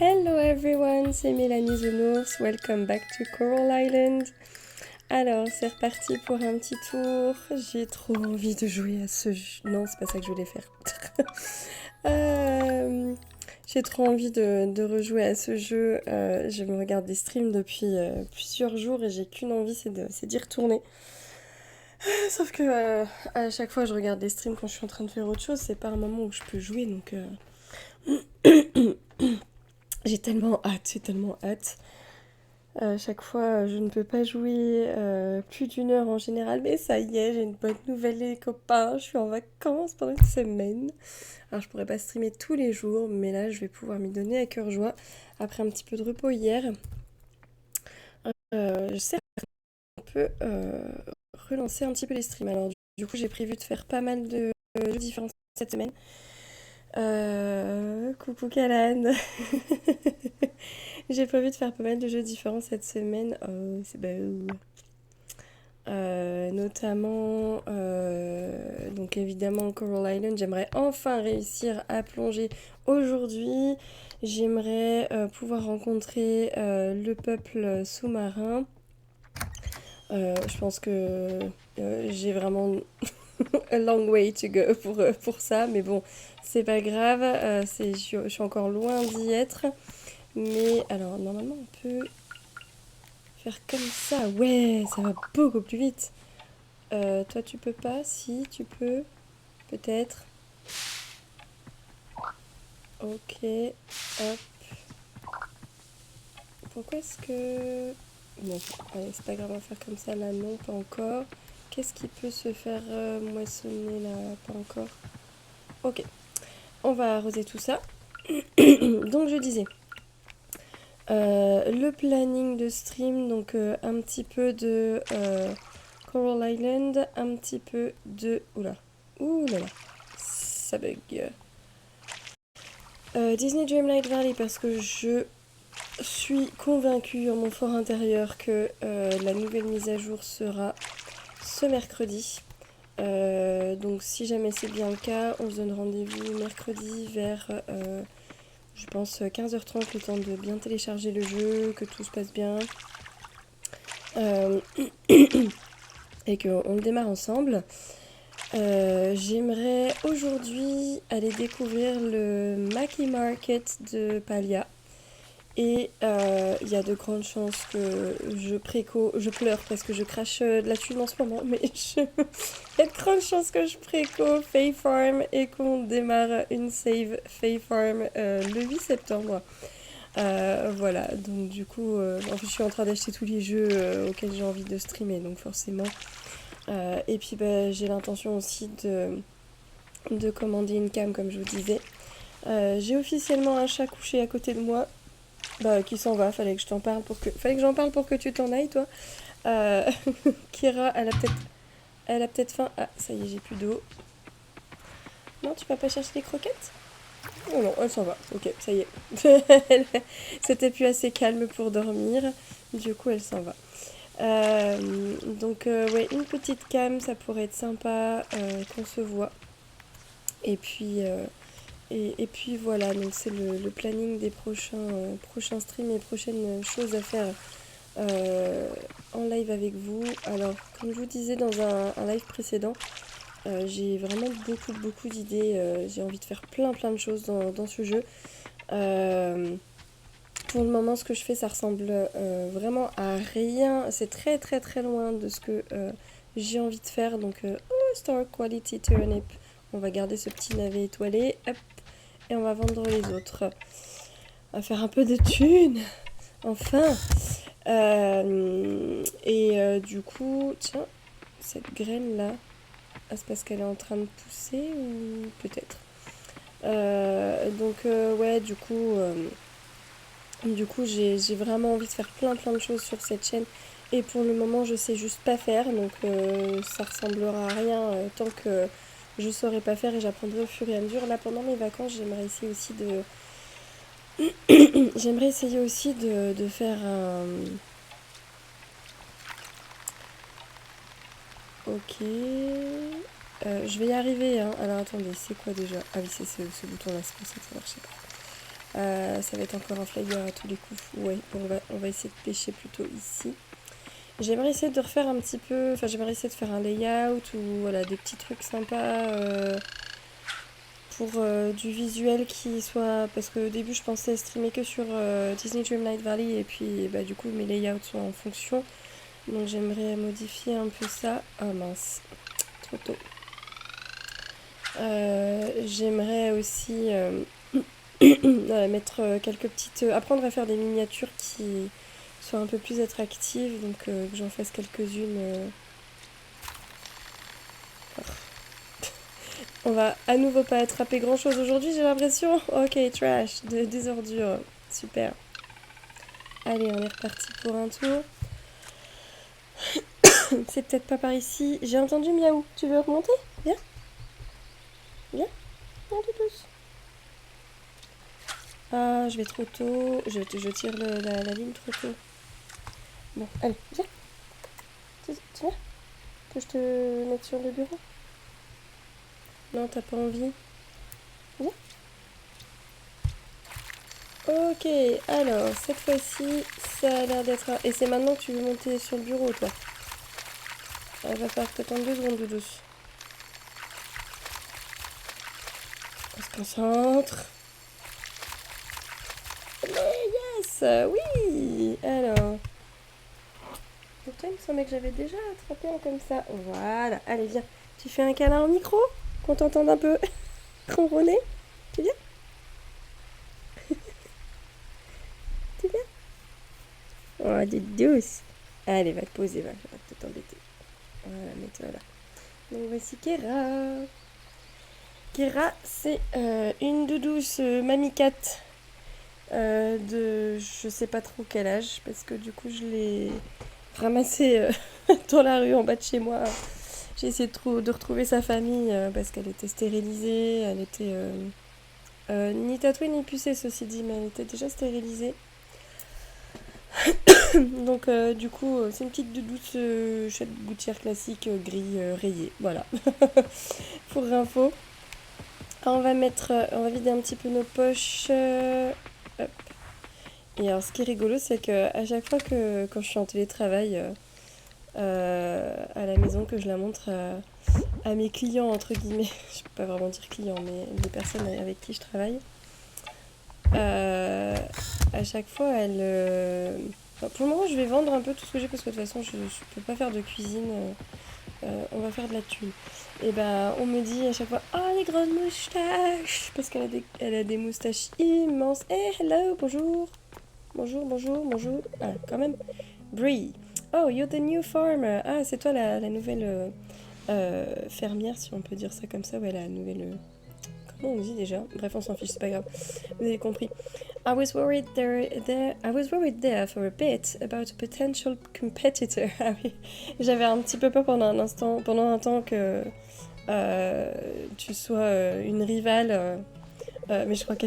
Hello everyone, c'est Mélanie Zounours, welcome back to Coral Island. Alors, c'est reparti pour un petit tour. J'ai trop envie de jouer à ce jeu. Non, c'est pas ça que je voulais faire. J'ai trop envie de rejouer à ce jeu. Je me regarde des streams depuis plusieurs jours et j'ai qu'une envie, c'est d'y retourner. Sauf que à chaque fois je regarde des streams quand je suis en train de faire autre chose, c'est pas un moment où je peux jouer, donc j'ai tellement hâte, j'ai tellement hâte. Chaque fois, je ne peux pas jouer plus d'1 heure en général, mais ça y est, j'ai une bonne nouvelle les copains, je suis en vacances pendant une semaine. Alors je pourrais pas streamer tous les jours, mais là je vais pouvoir m'y donner à cœur joie après un petit peu de repos hier. Je sais qu'on peut relancer un petit peu les streams. Alors du coup j'ai prévu de faire pas mal de jeux différents cette semaine. Coucou Calan. J'ai prévu de faire pas mal de jeux différents cette semaine. C'est beau. Notamment, donc évidemment Coral Island, j'aimerais enfin réussir à plonger aujourd'hui. J'aimerais pouvoir rencontrer le peuple sous-marin. Je pense que j'ai vraiment a long way to go pour ça, mais bon, c'est pas grave, je suis encore loin d'y être. Mais alors, normalement, on peut faire comme ça. Ouais, ça va beaucoup plus vite. Toi, tu peux pas? Si, tu peux. Peut-être. Ok. Hop. Pourquoi est-ce que... Bon, allez, c'est pas grave, on va faire comme ça. Là, non, pas encore. Qu'est-ce qui peut se faire moissonner là? Pas encore. Ok. On va arroser tout ça. Donc, je disais... le planning de stream, donc un petit peu de Coral Island, un petit peu de... Oula. Ouh là là. Ça bug. Disney Dreamlight Valley parce que je suis convaincue en mon fort intérieur que la nouvelle mise à jour sera ce mercredi. Donc si jamais c'est bien le cas, on se donne rendez-vous mercredi vers, je pense, 15h30, le temps de bien télécharger le jeu, que tout se passe bien. Et qu'on le démarre ensemble. J'aimerais aujourd'hui aller découvrir le Mackey Market de Palia. Et il y a de grandes chances que je pleure parce que je crache de la thune en ce moment, mais il y a de grandes chances que je préco Fae Farm et qu'on démarre une save Fae Farm le 8 septembre. Voilà, donc du coup, en fait, je suis en train d'acheter tous les jeux auxquels j'ai envie de streamer, donc forcément. Et puis j'ai l'intention aussi de commander une cam, comme je vous disais. J'ai officiellement un chat couché à côté de moi, qui s'en va. Fallait que j'en parle pour que tu t'en ailles, toi. Euh, Kira, elle a peut-être faim. Ah, ça y est, j'ai plus d'eau. Non, tu vas pas chercher les croquettes? Oh non, elle s'en va. Ok, ça y est. C'était plus assez calme pour dormir. Du coup, elle s'en va. Donc, ouais, une petite cam, ça pourrait être sympa qu'on se voit. Et puis, et puis voilà, donc c'est le planning des prochains streams et prochaines choses à faire en live avec vous. Alors, comme je vous disais dans un live précédent, j'ai vraiment beaucoup d'idées. J'ai envie de faire plein de choses dans ce jeu. Pour le moment, ce que je fais, ça ressemble vraiment à rien. C'est très loin de ce que j'ai envie de faire. Donc, Star Quality Turnip. On va garder ce petit navet étoilé. Hop. Et on va vendre les autres. On va faire un peu de thunes. Enfin. Du coup, tiens, cette graine là, c'est parce qu'elle est en train de pousser ou peut-être. Ouais, du coup, j'ai vraiment envie de faire plein de choses sur cette chaîne. Et pour le moment, je sais juste pas faire. Donc, ça ressemblera à rien tant que je saurai pas faire et j'apprendrai au fur et à mesure. Là, pendant mes vacances, j'aimerais essayer aussi de faire un... Ok. Je vais y arriver, hein. Alors attendez, c'est quoi déjà? Ah oui, c'est ce bouton-là, c'est pour ça que ça marchait pas. Ça va être encore un flyer à tous les coups. Ouais, bon, on va essayer de pêcher plutôt ici. J'aimerais essayer de refaire un petit peu, enfin j'aimerais essayer de faire un layout ou voilà, des petits trucs sympas pour du visuel qui soit... Parce qu'au début je pensais streamer que sur Disney Dreamlight Valley et puis bah, du coup mes layouts sont en fonction. Donc j'aimerais modifier un peu ça. Ah mince, trop tôt. J'aimerais aussi mettre quelques petites... apprendre à faire des miniatures qui soient un peu plus attractives. Donc que j'en fasse quelques-unes. On va à nouveau pas attraper grand chose aujourd'hui, j'ai l'impression. Ok, trash, des ordures. Super. Allez, on est reparti pour un tour. C'est peut-être pas par ici. J'ai entendu miaou. Tu veux remonter? Viens. Viens. Viens tout douce. Ah, je vais trop tôt. Je tire la ligne trop tôt. Bon, allez, viens. Tu viens? Que je te mette sur le bureau? Non, t'as pas envie? Viens. Ok, alors, cette fois-ci, ça a l'air d'être... Et c'est maintenant que tu veux monter sur le bureau, toi? Il va falloir t'attendre 2 secondes, douce. On se concentre. Yes, oui. Alors. Donc toi, il me semblait que j'avais déjà attrapé un comme ça. Voilà, allez, viens. Tu fais un câlin au micro? Qu'on t'entende un peu ronronner? Tu viens? Tu viens? Oh, t'es douce. Allez, va te poser, va te t'embêter. Voilà, mets-toi là. Donc voici Kera. Kera, c'est une doudouce mamie cat de je sais pas trop quel âge, parce que du coup je l'ai ramassée dans la rue en bas de chez moi. J'ai essayé de retrouver sa famille parce qu'elle était stérilisée, elle était ni tatouée ni pucée ceci dit, mais elle était déjà stérilisée. Donc du coup c'est une petite douce chouette gouttière classique gris rayée, voilà. Pour info. Alors, on va vider un petit peu nos poches. Hop. Et alors ce qui est rigolo c'est que à chaque fois que quand je suis en télétravail à la maison, que je la montre à mes clients entre guillemets, je peux pas vraiment dire clients mais les personnes avec qui je travaille, à chaque fois pour le moment je vais vendre un peu tout ce que j'ai parce que de toute façon je peux pas faire de cuisine, on va faire de la thune. Et ben on me dit à chaque fois oh les grandes moustaches, parce elle a des moustaches immenses. Hello, bonjour. Bonjour. Ah, quand même. Brie. Oh, you're the new farmer. Ah, c'est toi la nouvelle fermière, si on peut dire ça comme ça. Ouais, la nouvelle... comment on dit déjà? Bref, on s'en fiche, c'est pas grave. Vous avez compris. I was worried there for a bit about a potential competitor. Ah oui, j'avais un petit peu peur pendant un temps que tu sois une rivale. Mais je crois que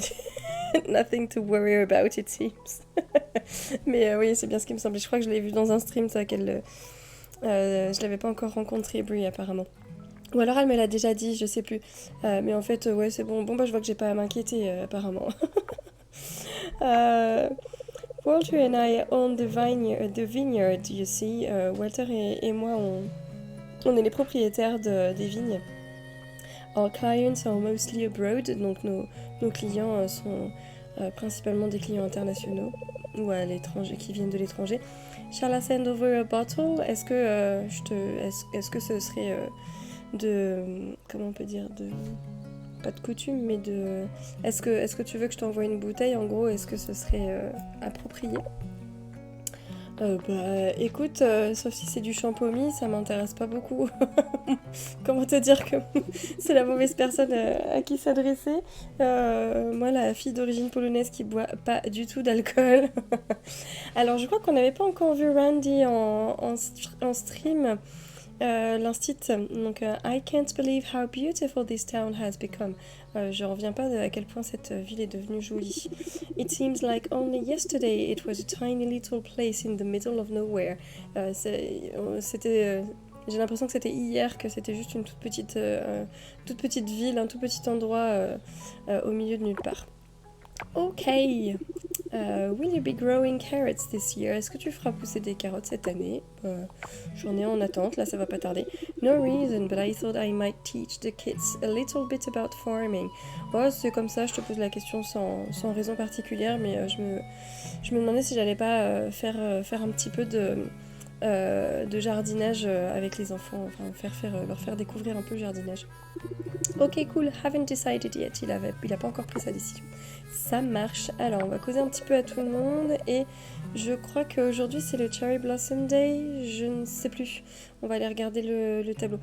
nothing to worry about, it seems. Mais oui, c'est bien ce qui me semblait. Je crois que je l'ai vu dans un stream, ça, je l'avais pas encore rencontré, Brie, apparemment. Ou alors elle me l'a déjà dit, je sais plus. Mais en fait, ouais, c'est bon. Bon, bah, je vois que j'ai pas à m'inquiéter, apparemment. Walter and I own the vineyard, you see. Walter et moi, on est les propriétaires des vignes. Our clients are mostly abroad, donc nos clients sont principalement des clients internationaux ou à l'étranger, qui viennent de l'étranger. Shall I send over a bottle? Est-ce que ce serait comment on peut dire, pas de coutume, mais est-ce que tu veux que je t'envoie une bouteille, en gros? Est-ce que ce serait approprié? Bah écoute, sauf si c'est du champomis, ça m'intéresse pas beaucoup. Comment te dire que c'est la mauvaise personne à qui s'adresser. Moi, la fille d'origine polonaise qui boit pas du tout d'alcool. Alors je crois qu'on n'avait pas encore vu Randy en stream. L'instit, donc I can't believe how beautiful this town has become. Je reviens pas à quel point cette ville est devenue jolie. It seems like only yesterday it was a tiny little place in the middle of nowhere. J'ai l'impression que c'était hier, que c'était juste une toute petite ville, un tout petit endroit au milieu de nulle part. Ok. Will you be growing carrots this year? Est-ce que tu feras pousser des carottes cette année? J'en ai en attente, là ça va pas tarder. No reason, but I thought I might teach the kids a little bit about farming. Ouais, c'est comme ça, je te pose la question sans raison particulière, mais je me demandais si j'allais pas faire un petit peu de jardinage avec les enfants, enfin leur faire découvrir un peu le jardinage. Ok, cool, haven't decided yet, il a pas encore pris sa décision. Ça marche. Alors, on va causer un petit peu à tout le monde et je crois qu'aujourd'hui c'est le Cherry Blossom Day, je ne sais plus. On va aller regarder le tableau.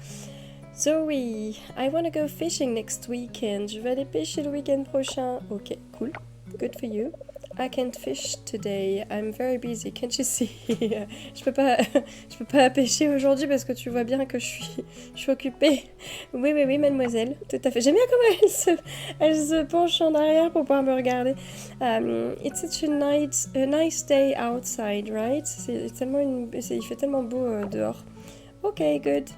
Zoe, I wanna go fishing next weekend. Je vais aller pêcher le week-end prochain. Ok, cool. Good for you. I can't fish today. I'm very busy. Can't you see? je peux pas pêcher aujourd'hui parce que tu vois bien que je suis occupée. Oui, mademoiselle. Tout à fait. J'aime bien comment elle se penche en arrière pour pouvoir me regarder. It's such a nice day outside, right? Il fait tellement beau dehors. Ok, good.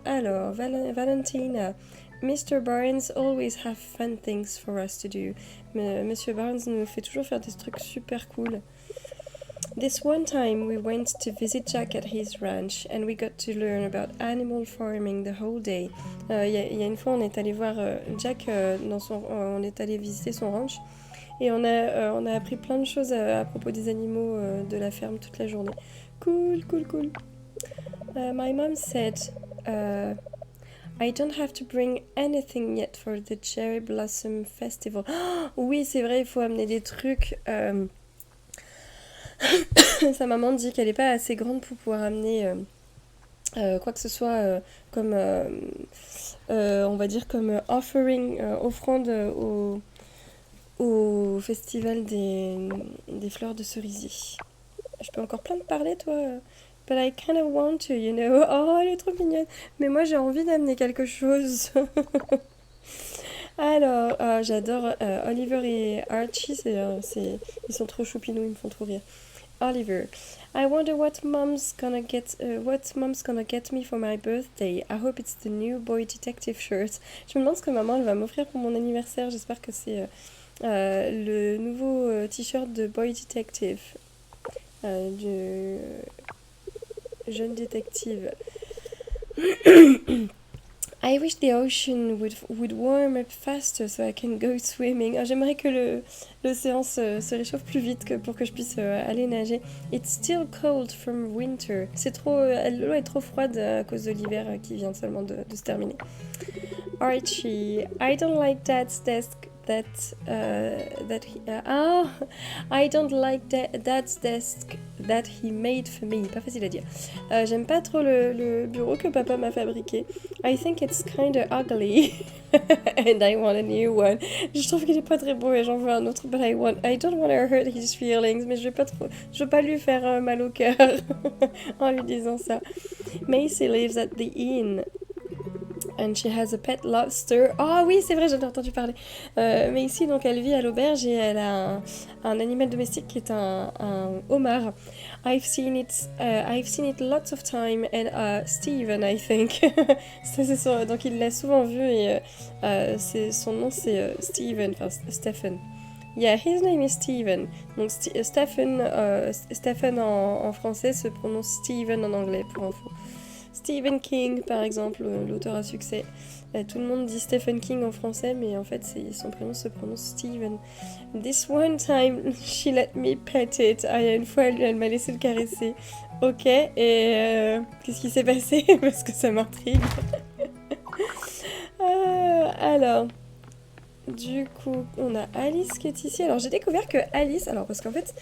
Alors, Valentina. Mr. Barnes always have fun things for us to do. Monsieur Barnes nous fait toujours faire des trucs super cool. This one time we went to visit Jack at his ranch and we got to learn about animal farming the whole day. Il y a une fois on est allé voir Jack on est allé visiter son ranch et on a appris plein de choses à propos des animaux de la ferme toute la journée. Cool. My mom said I don't have to bring anything yet for the Cherry Blossom Festival. Oh, oui, c'est vrai, il faut amener des trucs. Sa maman dit qu'elle n'est pas assez grande pour pouvoir amener quoi que ce soit comme, on va dire, comme offering, offrande au festival des fleurs de cerisier. Je peux encore plein de parler, toi But I kind of want to, you know. Oh, elle est trop mignonne. Mais moi, j'ai envie d'amener quelque chose. Alors, j'adore Oliver et Archie. Ils sont trop choupinous, ils me font trop rire. Oliver, I wonder what mom's gonna get me for my birthday. I hope it's the new Boy Detective shirt. Je me demande ce que maman elle va m'offrir pour mon anniversaire. J'espère que c'est le nouveau t-shirt de Boy Detective. Du jeune détective. I wish the ocean would warm up faster so I can go swimming. J'aimerais que l'océan se réchauffe plus vite pour que je puisse aller nager. It's still cold from winter. L'eau est trop froide à cause de l'hiver qui vient seulement de se terminer. Archie, I don't like Dad's desk I don't like Dad's desk that he made for me. Pas facile à dire. J'aime pas trop le bureau que papa m'a fabriqué. I think it's kinda ugly and I want a new one. Je trouve qu'il est pas très beau et j'en veux un autre. But I don't want to hurt his feelings. Mais je veux pas lui faire mal au cœur en lui disant ça. Macy lives at the inn. And she has a pet lobster. Oh oui, c'est vrai, j'en ai entendu parler. Mais ici, donc, elle vit à l'auberge et elle a un animal domestique qui est un homard. I've seen it lots of time. And Steven, I think. Donc, il l'a souvent vu et son nom, c'est Steven, enfin Stephen. Yeah, his name is Steven. Donc, Stephen en français se prononce Steven en anglais, pour info. Stephen King, par exemple, l'auteur à succès. Tout le monde dit Stephen King en français, mais en fait, son prénom se prononce Steven. This one time, she let me pet it. Une fois, elle m'a laissé le caresser. Ok, et qu'est-ce qui s'est passé? Parce que ça m'intrigue. Alors, du coup, on a Alice qui est ici. Alors, j'ai découvert que Alice... Alors, parce qu'en fait,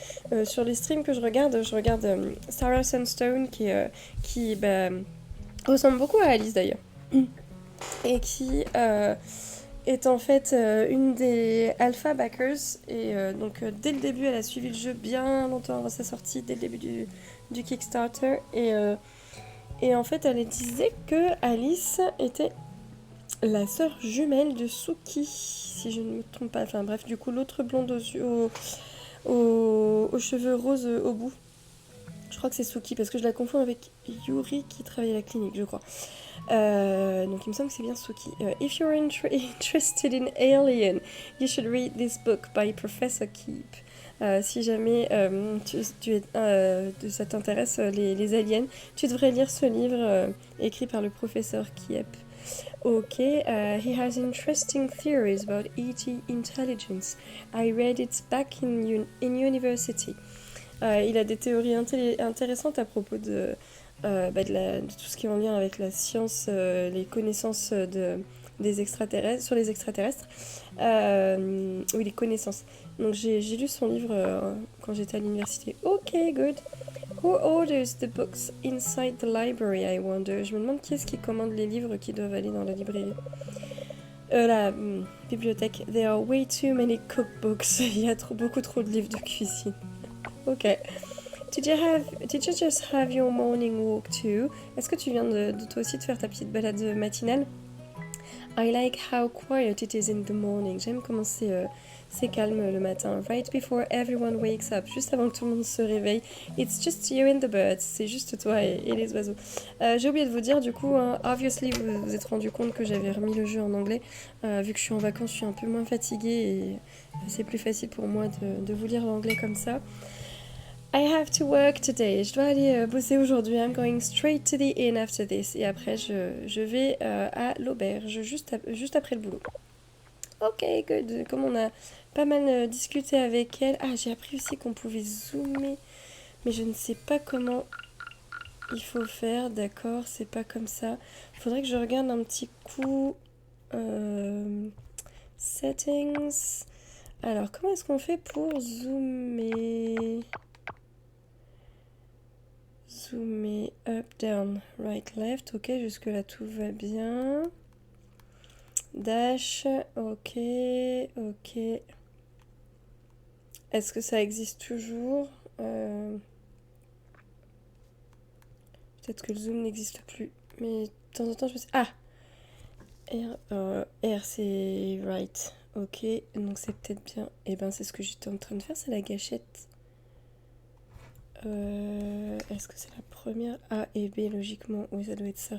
sur les streams que je regarde Sarah Sunstone qui ressemble beaucoup à Alice d'ailleurs. Et qui est en fait une des alpha backers. Et donc dès le début, elle a suivi le jeu bien longtemps avant sa sortie, dès le début du Kickstarter. Et en fait, elle disait que Alice était la sœur jumelle de Suki, si je ne me trompe pas. Enfin bref, du coup, l'autre blonde aux cheveux roses au bout. Je crois que c'est Suki parce que je la confonds avec Yuri qui travaille à la clinique, je crois. Donc il me semble que c'est bien Suki. If you're interested in Alien, you should read this book by Professor Keep. Si jamais ça t'intéresse, les aliens, tu devrais lire ce livre écrit par le professeur Kiep. Ok, he has interesting theories about ET intelligence. I read it back in university. Il a des théories intéressantes à propos de tout ce qui est en lien avec la science, les connaissances des extraterrestres, sur les extraterrestres. Oui, les connaissances. Donc j'ai lu son livre quand j'étais à l'université. Ok, good. Who orders the books inside the library, I wonder? Je me demande qui est-ce qui commande les livres qui doivent aller dans la librairie. La bibliothèque. There are way too many cookbooks. Il y a beaucoup trop de livres de cuisine. Ok. Did you just have your morning walk too? Est-ce que tu viens de toi aussi de faire ta petite balade matinale? I like how quiet it is in the morning. J'aime comment c'est calme le matin. Right before everyone wakes up. Juste avant que tout le monde se réveille. It's just you and the birds. C'est juste toi et les oiseaux. J'ai oublié de vous dire, du coup, hein, obviously, vous vous êtes rendu compte que j'avais remis le jeu en anglais. Vu que je suis en vacances, je suis un peu moins fatiguée et c'est plus facile pour moi de vous lire l'anglais comme ça. I have to work today. Je dois aller bosser aujourd'hui. I'm going straight to the inn after this. Et après, je vais à l'auberge, juste après le boulot. Ok, good. Comme on a pas mal discuté avec elle. Ah, j'ai appris aussi qu'on pouvait zoomer. Mais je ne sais pas comment il faut faire. D'accord, c'est pas comme ça. Il faudrait que je regarde un petit coup. Settings. Alors, comment est-ce qu'on fait pour zoomer? Zoomer up, down, right, left. Ok, jusque là tout va bien. Dash, ok, ok. Est-ce que ça existe toujours? Peut-être que le zoom n'existe plus. Mais de temps en temps, je me dis... Ah! R c'est right. Ok, donc c'est peut-être bien. Et ben c'est ce que j'étais en train de faire, c'est la gâchette. Est-ce que c'est la première? A et B, logiquement. Oui, ça doit être ça.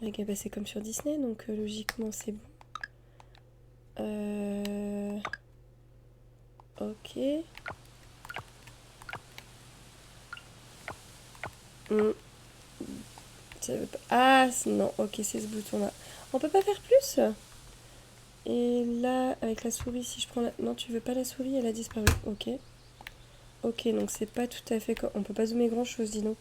La gâchette, c'est comme sur Disney, donc logiquement c'est bon. Ok. Ah, non, ok, c'est ce bouton-là. On peut pas faire plus? Et là, avec la souris, si je prends la... Non, tu veux pas la souris, elle a disparu. Ok. Ok, donc c'est pas tout à fait... On peut pas zoomer grand-chose, dis donc.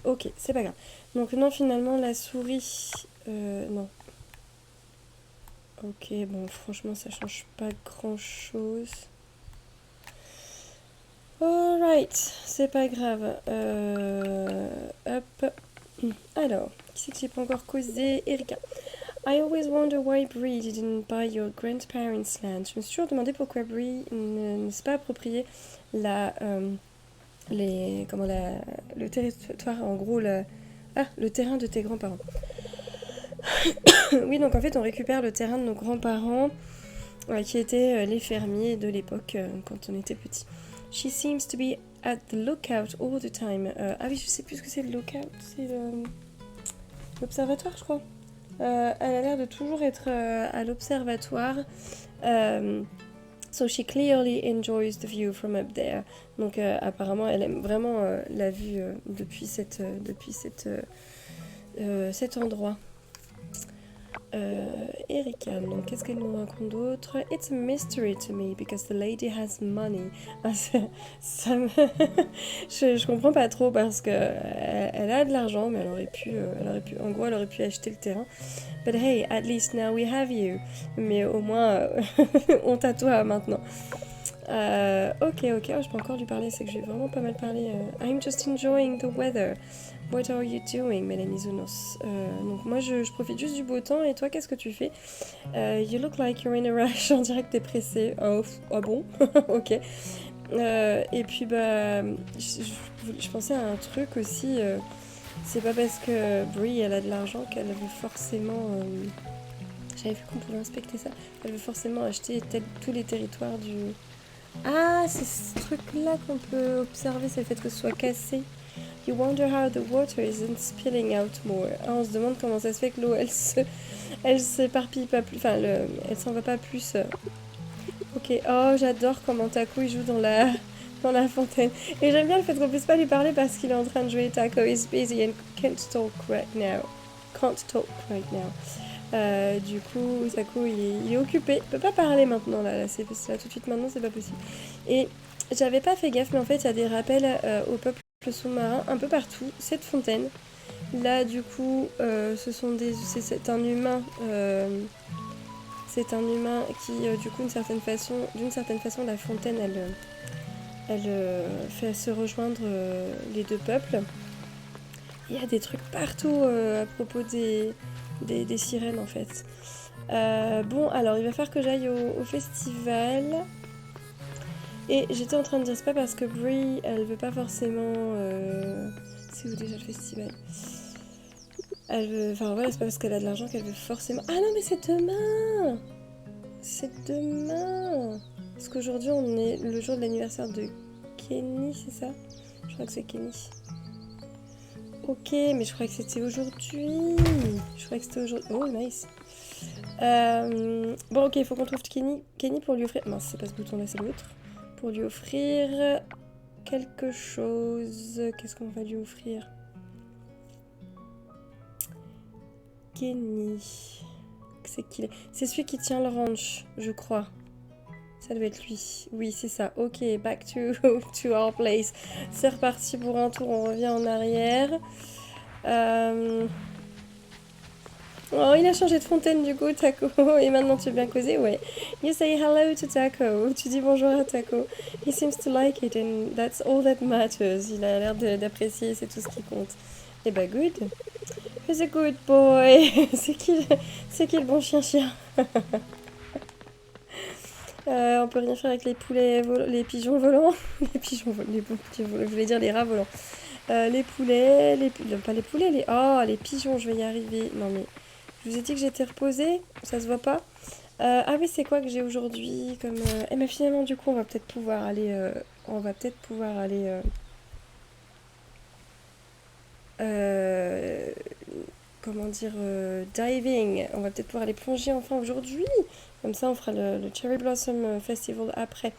Ok, c'est pas grave. Donc non, finalement, la souris... non. Ok, bon, franchement, ça change pas grand-chose. Alright, c'est pas grave. Hop. Alors, qui c'est que j'ai pas encore causé? Erika. I always wonder why Brie didn't buy your grandparents' land. Je me suis toujours demandé pourquoi Brie ne s'est pas approprié le territoire, en gros, le terrain de tes grands-parents. Oui, donc en fait, on récupère le terrain de nos grands-parents, qui étaient les fermiers de l'époque, quand on était petit. She seems to be at the lookout all the time. Ah oui, je sais plus ce que c'est le lookout, c'est l'observatoire, je crois. Elle a l'air de toujours être à l'observatoire. So she clearly enjoys the view from up there. Donc apparemment, elle aime vraiment la vue depuis cet endroit. Erika, donc qu'est-ce qu'elle nous raconte d'autre? It's a mystery to me because the lady has money. Ah, je comprends pas trop parce que elle a de l'argent, mais elle aurait pu, en gros, elle aurait pu acheter le terrain. But hey, at least now we have you. Mais au moins, on t'a toi maintenant. Ok, oh, je peux encore lui parler, c'est que j'ai vraiment pas mal parlé. I'm just enjoying the weather. What are you doing, Mélanie Zounos? Donc moi je profite juste du beau temps, et toi qu'est-ce que tu fais? You look like you're in a rush, on dirait que t'es pressée. Oh bon? Ok. Et puis bah je pensais à un truc aussi, c'est pas parce que Brie elle a de l'argent qu'elle veut forcément... J'avais vu qu'on pouvait inspecter ça. Elle veut forcément acheter tous les territoires Ah, c'est ce truc-là qu'on peut observer, c'est le fait que ce soit cassé. You wonder how the water isn't spilling out more. Ah, on se demande comment ça se fait que l'eau, elle s'éparpille pas plus, enfin, elle s'en va pas plus. Ok, oh, j'adore comment Taco il joue dans la fontaine. Et j'aime bien le fait qu'on puisse pas lui parler parce qu'il est en train de jouer. Taco is busy and can't talk right now. Can't talk right now. Du coup, Taco il est occupé. Il peut pas parler maintenant là, là tout de suite maintenant, c'est pas possible. Et j'avais pas fait gaffe, mais en fait, il y a des rappels au peuple sous-marin un peu partout. Cette fontaine. Là, du coup, c'est un humain. C'est un humain qui, du coup, d'une certaine façon, la fontaine, elle fait se rejoindre les deux peuples. Il y a des trucs partout à propos des sirènes, en fait. Bon, alors, il va falloir que j'aille au festival. Et j'étais en train de dire, c'est pas parce que Brie, elle veut pas forcément... C'est où déjà le festival? Elle veut... Enfin, voilà, c'est pas parce qu'elle a de l'argent qu'elle veut forcément... Ah non, mais c'est demain! C'est demain! Parce qu'aujourd'hui, on est le jour de l'anniversaire de Kenny, c'est ça? Je crois que c'est Kenny. Ok, mais je crois que c'était aujourd'hui. Je crois que c'était aujourd'hui. Oh, nice. Bon, ok, il faut qu'on trouve Kenny pour lui offrir. Mince, c'est pas ce bouton-là, c'est l'autre. Pour lui offrir quelque chose. Qu'est-ce qu'on va lui offrir? Kenny. C'est qui? C'est celui qui tient le ranch, je crois. Ça doit être lui. Oui, c'est ça. Ok, back to our place. C'est reparti pour un tour. On revient en arrière. Oh, il a changé de fontaine du coup, Taco. Et maintenant tu veux bien causer? Ouais. You say hello to Taco. Tu dis bonjour à Taco. He seems to like it and that's all that matters. Il a l'air d'apprécier, c'est tout ce qui compte. Eh bah, good. He's a good boy. C'est qui le bon chien-chien? On peut rien faire avec les poulets les pigeons volants. Les pigeons volants, les pigeons volants, je voulais dire les rats volants. Les poulets, non, pas les poulets, les pigeons, je vais y arriver. Non mais, je vous ai dit que j'étais reposée, ça se voit pas. Ah oui, c'est quoi que j'ai aujourd'hui comme... Eh mais finalement, du coup, on va peut-être pouvoir aller... euh, comment dire, diving. On va peut-être pouvoir aller plonger enfin aujourd'hui. Comme ça, on fera le Cherry Blossom Festival après.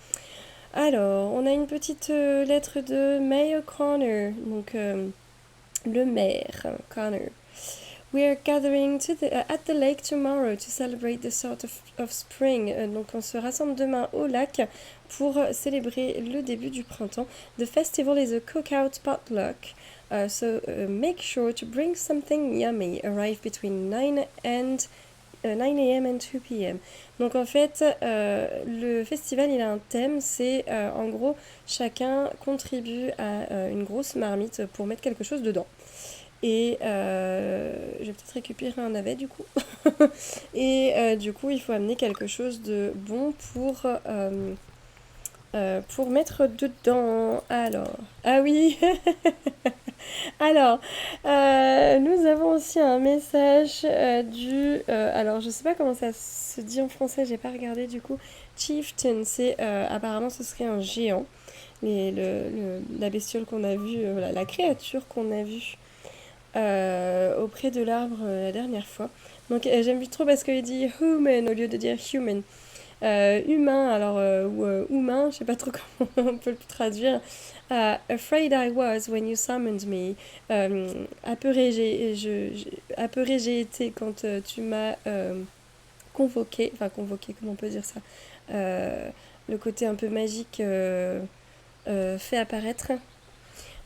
Alors, on a une petite lettre de Mayor Connor. Donc, le maire Connor. We are gathering at the lake tomorrow to celebrate the start of spring. Donc on se rassemble demain au lac pour célébrer le début du printemps. The festival is a cookout potluck. So make sure to bring something yummy. Arrive between 9 a.m. and 2 p.m. Donc en fait, le festival il a un thème, c'est en gros chacun contribue à une grosse marmite pour mettre quelque chose dedans. Et je vais peut-être récupérer un navet du coup. Et du coup, il faut amener quelque chose de bon pour mettre dedans. Alors, ah oui. Alors, nous avons aussi un message alors, je sais pas comment ça se dit en français, j'ai pas regardé du coup. Chieftain, c'est apparemment ce serait un géant. La bestiole qu'on a vue, la créature qu'on a vue auprès de l'arbre la dernière fois. Donc j'aime trop parce qu'il dit human au lieu de dire human. Humain, alors, ou humain, je sais pas trop comment on peut le traduire. Afraid I was when you summoned me. Apeuré j'ai été quand tu m'as convoqué, comment on peut dire ça? Le côté un peu magique fait apparaître.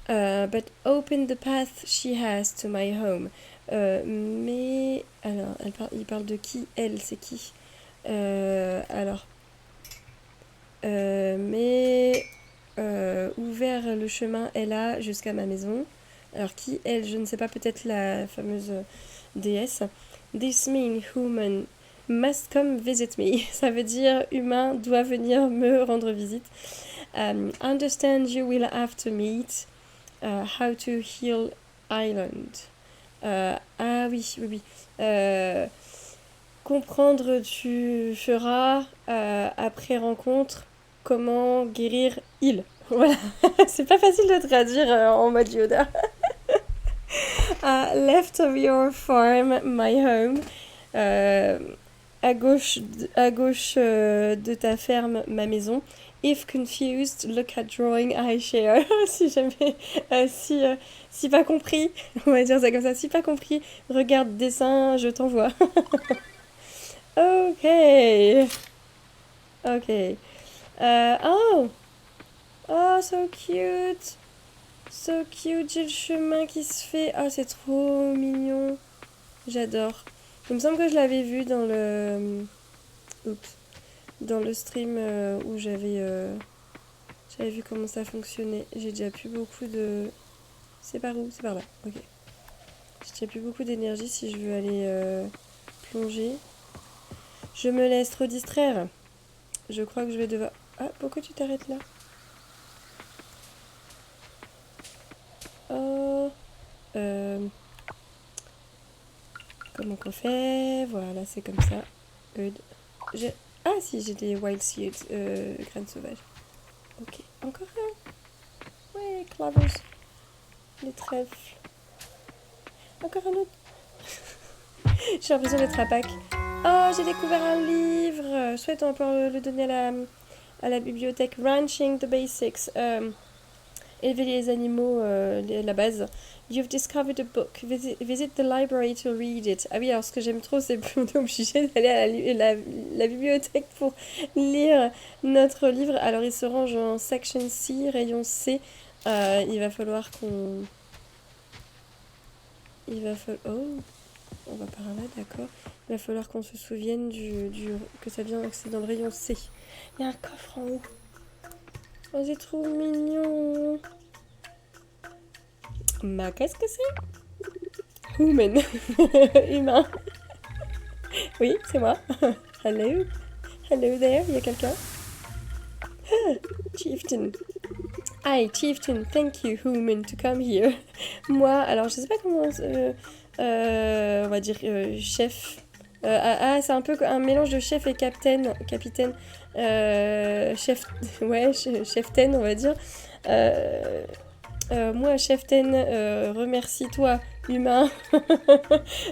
But open the path she has to my home. Mais alors, il parle de qui? Elle, c'est qui? Alors, mais ouvert le chemin, elle a jusqu'à ma maison. Alors qui? Elle, je ne sais pas, peut-être la fameuse déesse. This mean human must come visit me. Ça veut dire humain doit venir me rendre visite. Understand you will have to meet. How to Heal Island. Ah oui, oui, oui. Comprendre, tu feras après rencontre. comment guérir il. Voilà, c'est pas facile de traduire en mode Yoda. Left of your farm, my home. Euh, à gauche de ta ferme, ma maison. If confused, look at drawing I share. Si jamais, si pas compris, on va dire ça comme ça. Si pas compris, regarde dessin, je t'envoie. Ok, ok. Oh, oh, so cute. So cute, j'ai le chemin qui se fait. Oh, c'est trop mignon. J'adore. Il me semble que je l'avais vu dans le... Oups. Dans le stream où j'avais vu comment ça fonctionnait. J'ai déjà plus beaucoup de... C'est par où? C'est par là. Ok. J'ai déjà plus beaucoup d'énergie si je veux aller plonger. Je me laisse trop distraire. Je crois que je vais devoir... Ah, pourquoi tu t'arrêtes là? Oh... Comment qu'on fait? Voilà, c'est comme ça. Good. Ah si, j'ai des wild seeds, graines sauvages. Ok, encore un. Ouais, clovers. Les trèfles. Encore un autre. J'ai l'impression d'être à Pâques. Oh, j'ai découvert un livre. Souhaite on peut le donner à la bibliothèque. Ranching the Basics. Élever les animaux, la base. You've discovered a book. Visit the library to read it. Ah oui, alors ce que j'aime trop, c'est qu'on est obligé d'aller à la bibliothèque pour lire notre livre. Alors il se range en section C, rayon C. Il va falloir qu'on... Oh, on va par là, d'accord. Il va falloir qu'on se souvienne que ça vient, que c'est dans le rayon C. Il y a un coffre en haut. Oh, c'est trop mignon. Ma, qu'est-ce que c'est? Human. Humain. Oui, c'est moi. Hello. Hello there, il y a quelqu'un? Chieftain. Hi, Chieftain, thank you, human, to come here. Moi, alors je sais pas comment... on va dire chef. C'est un peu un mélange de chef et capitaine. Chef... Ouais, cheftain, on va dire. Moi, cheftain, remercie-toi, humain,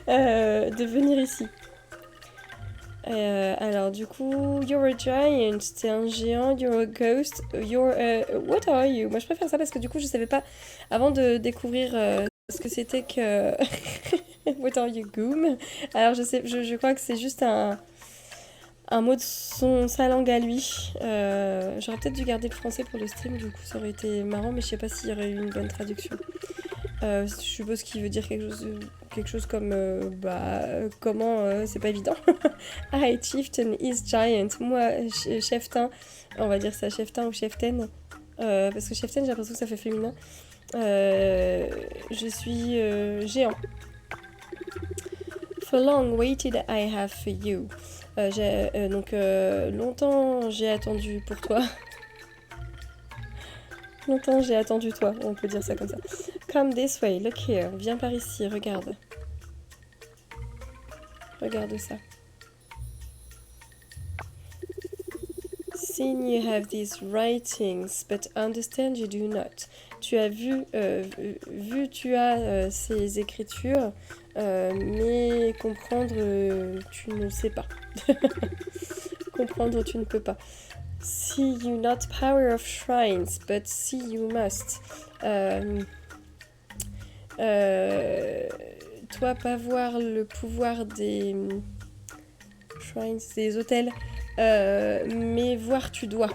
de venir ici. Alors du coup, you're a giant, t'es un géant, you're a ghost, what are you? Moi je préfère ça parce que du coup je savais pas, avant de découvrir ce que c'était que what are you, goom? Alors je crois que c'est juste un mot de sa langue à lui. J'aurais peut-être dû garder le français pour le stream, du coup ça aurait été marrant, mais je sais pas s'il y aurait eu une bonne traduction. Je suppose qu'il veut dire quelque chose comme comment, c'est pas évident. Hi, chieftain is giant. Moi, cheftain, on va dire ça cheftain ou cheftaine, parce que cheftaine, j'ai l'impression que ça fait féminin. Je suis géant. For long waited I have for you. Donc longtemps j'ai attendu pour toi. Longtemps j'ai attendu toi, on peut dire ça comme ça. Come this way, look here. Viens par ici, regarde. Regarde ça. Seen you have these writings, but understand you do not. Tu as tu as ces écritures, mais comprendre, tu ne sais pas. Comprendre, tu ne peux pas. See you not power of shrines, but see you must. Toi, pas voir le pouvoir des shrines, des hôtels, mais voir tu dois.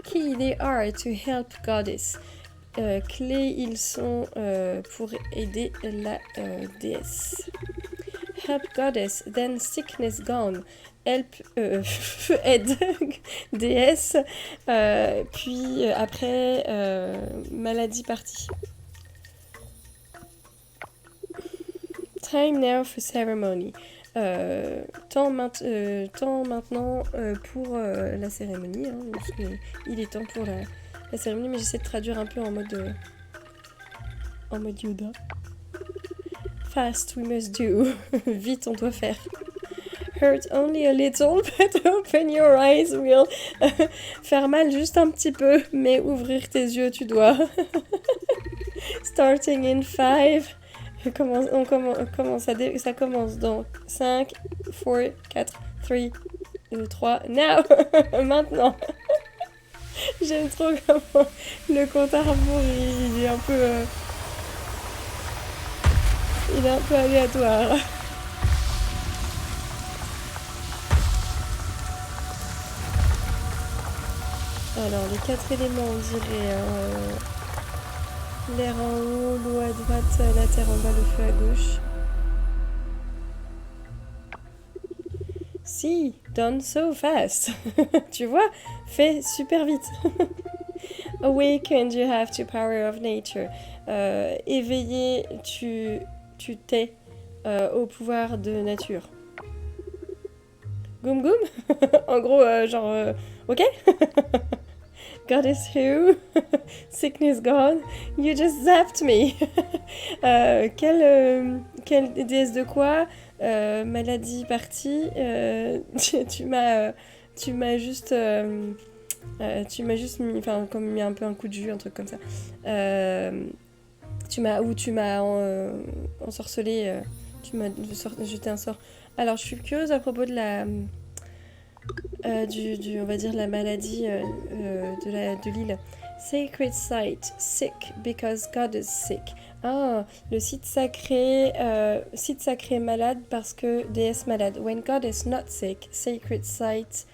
Key they are to help goddess. Clés ils sont pour aider la déesse. Help goddess, then sickness gone. Help, aide, déesse, puis après, maladie partie. Time now for ceremony. Temps maintenant pour la cérémonie. Hein, parce qu'il est temps pour la cérémonie, mais j'essaie de traduire un peu en mode Yoda. Fast we must do. Vite on doit faire. hurt only a little, but open your eyes will faire mal juste un petit peu, mais ouvrir tes yeux tu dois. Starting in 5. Ça commence dans 5, 4, 4, 3, 3, now. Maintenant. J'aime trop comment le compte à rebours, il est un peu... il est un peu aléatoire. Alors, les 4 éléments, on dirait l'air en haut, l'eau à droite, la terre en bas, le feu à gauche. Si, done so fast. Tu vois, fait super vite. Awakened, you have to power of nature. Éveillé, tu t'es au pouvoir de nature. Goum goum. En gros, genre, ok. Goddess who? Sickness gone? You just zapped me. Quelle déesse de quoi? Maladie partie. Tu m'as juste mis, enfin, comme mis un peu un coup de jus, un truc comme ça. Tu m'as ensorcelé, tu m'as jeté un sort. Alors, je suis curieuse à propos de la, on va dire la maladie de l'île. Sacred site, sick because God is sick. Ah, le site sacré malade parce que déesse malade. When God is not sick, sacred site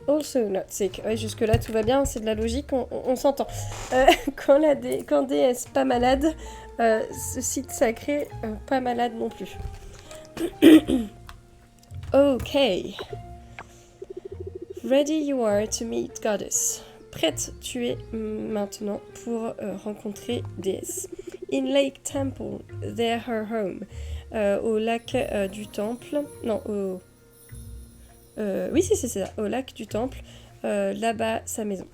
also not sick. Ouais, jusque là tout va bien, c'est de la logique, on s'entend. Quand déesse pas malade, ce site sacré pas malade non plus. Ok. Ready you are to meet goddess. Prête tu es maintenant pour rencontrer déesse. In Lake Temple, there her home. Au lac du temple. Non, oui, c'est ça, au lac du temple. Là-bas, sa maison.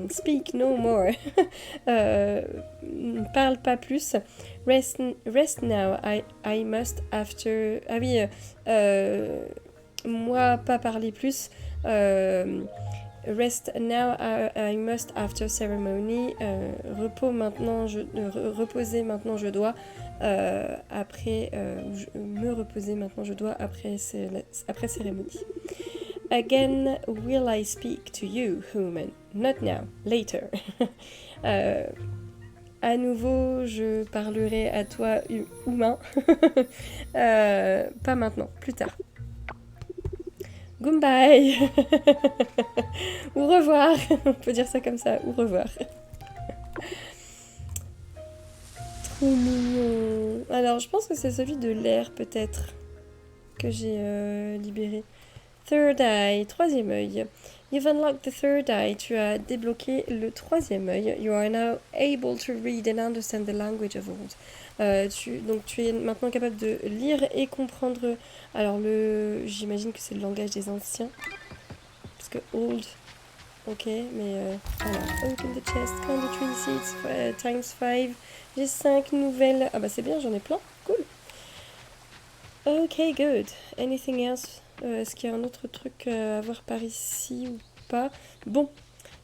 Speak no more. Parle pas plus. Rest now. I must after. Ah oui, moi pas parler plus. Rest now. I must after ceremony. Reposer maintenant je dois. Me reposer maintenant je dois après cérémonie. Again will I speak to you, human. Not now, later. À nouveau, je parlerai à toi, humain. Pas maintenant, plus tard. Goodbye. Au revoir. On peut dire ça comme ça, au revoir. Trop mignon. Alors, je pense que c'est celui de l'air, peut-être, que j'ai libéré. Third eye, troisième œil. You've unlocked the third eye. Tu as débloqué le troisième œil. You are now able to read and understand the language of old. Donc tu es maintenant capable de lire et comprendre. Alors j'imagine que c'est le langage des anciens. Parce que old, ok, mais voilà. Open the chest, count the 3 seats, times 5. J'ai 5 nouvelles. Ah bah c'est bien, j'en ai plein. Cool. Ok, good. Anything else? Est-ce qu'il y a un autre truc à voir par ici ou pas? Bon,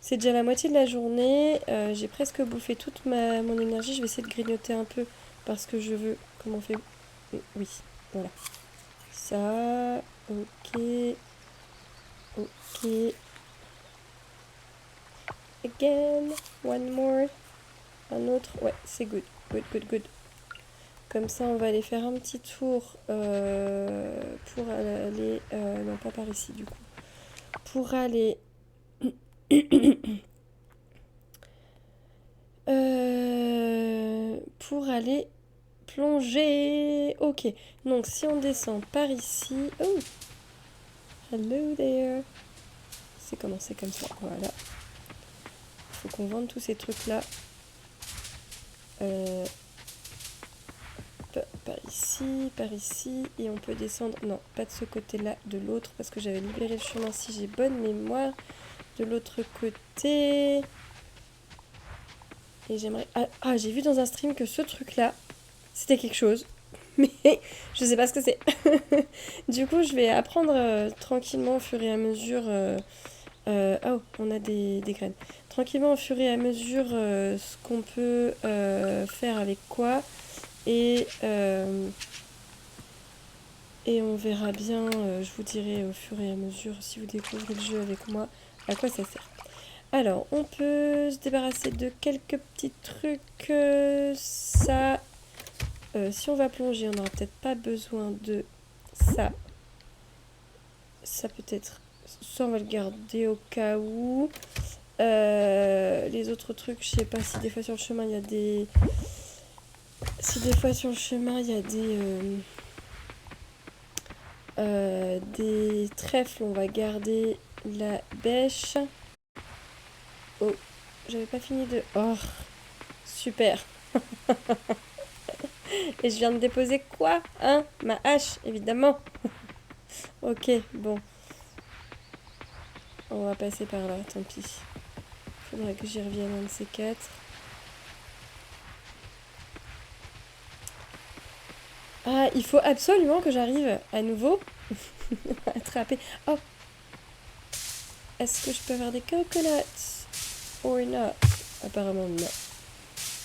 c'est déjà la moitié de la journée. J'ai presque bouffé toute mon énergie. Je vais essayer de grignoter un peu parce que je veux... Comment on fait? Oui, voilà. Ça, ok. Ok. Again, one more. Un autre, ouais, c'est good. Good, good, good. Comme ça, on va aller faire un petit tour pour aller... non, pas par ici, du coup. Pour aller... pour aller plonger. Ok, donc si on descend par ici... Oh, hello there. C'est commencé comme ça, voilà. Faut qu'on vende tous ces trucs-là. Par ici, et on peut descendre, non, pas de ce côté-là, de l'autre, parce que j'avais libéré le chemin si j'ai bonne mémoire, de l'autre côté, et j'aimerais, j'ai vu dans un stream que ce truc-là, c'était quelque chose, mais je sais pas ce que c'est. Du coup, je vais apprendre tranquillement au fur et à mesure. Oh, on a des graines. Tranquillement au fur et à mesure ce qu'on peut faire avec quoi. Et, euh, et on verra bien, je vous dirai au fur et à mesure, si vous découvrez le jeu avec moi, à quoi ça sert. Alors, on peut se débarrasser de quelques petits trucs. Ça, si on va plonger, on n'aura peut-être pas besoin de ça. Ça peut-être. Ça, on va le garder au cas où. Les autres trucs, je sais pas si des fois sur le chemin il y a des. Si des fois sur le chemin il y a des trèfles, on va garder la bêche. Oh, j'avais pas fini de. Oh, super. Et je viens de déposer quoi? Hein? Ma hache, évidemment. Ok, bon. On va passer par là, tant pis. Faudrait que j'y revienne un de ces quatre. Ah, il faut absolument que j'arrive à nouveau à attraper. Oh, est-ce que je peux avoir des coconuts? Or not? Apparemment non.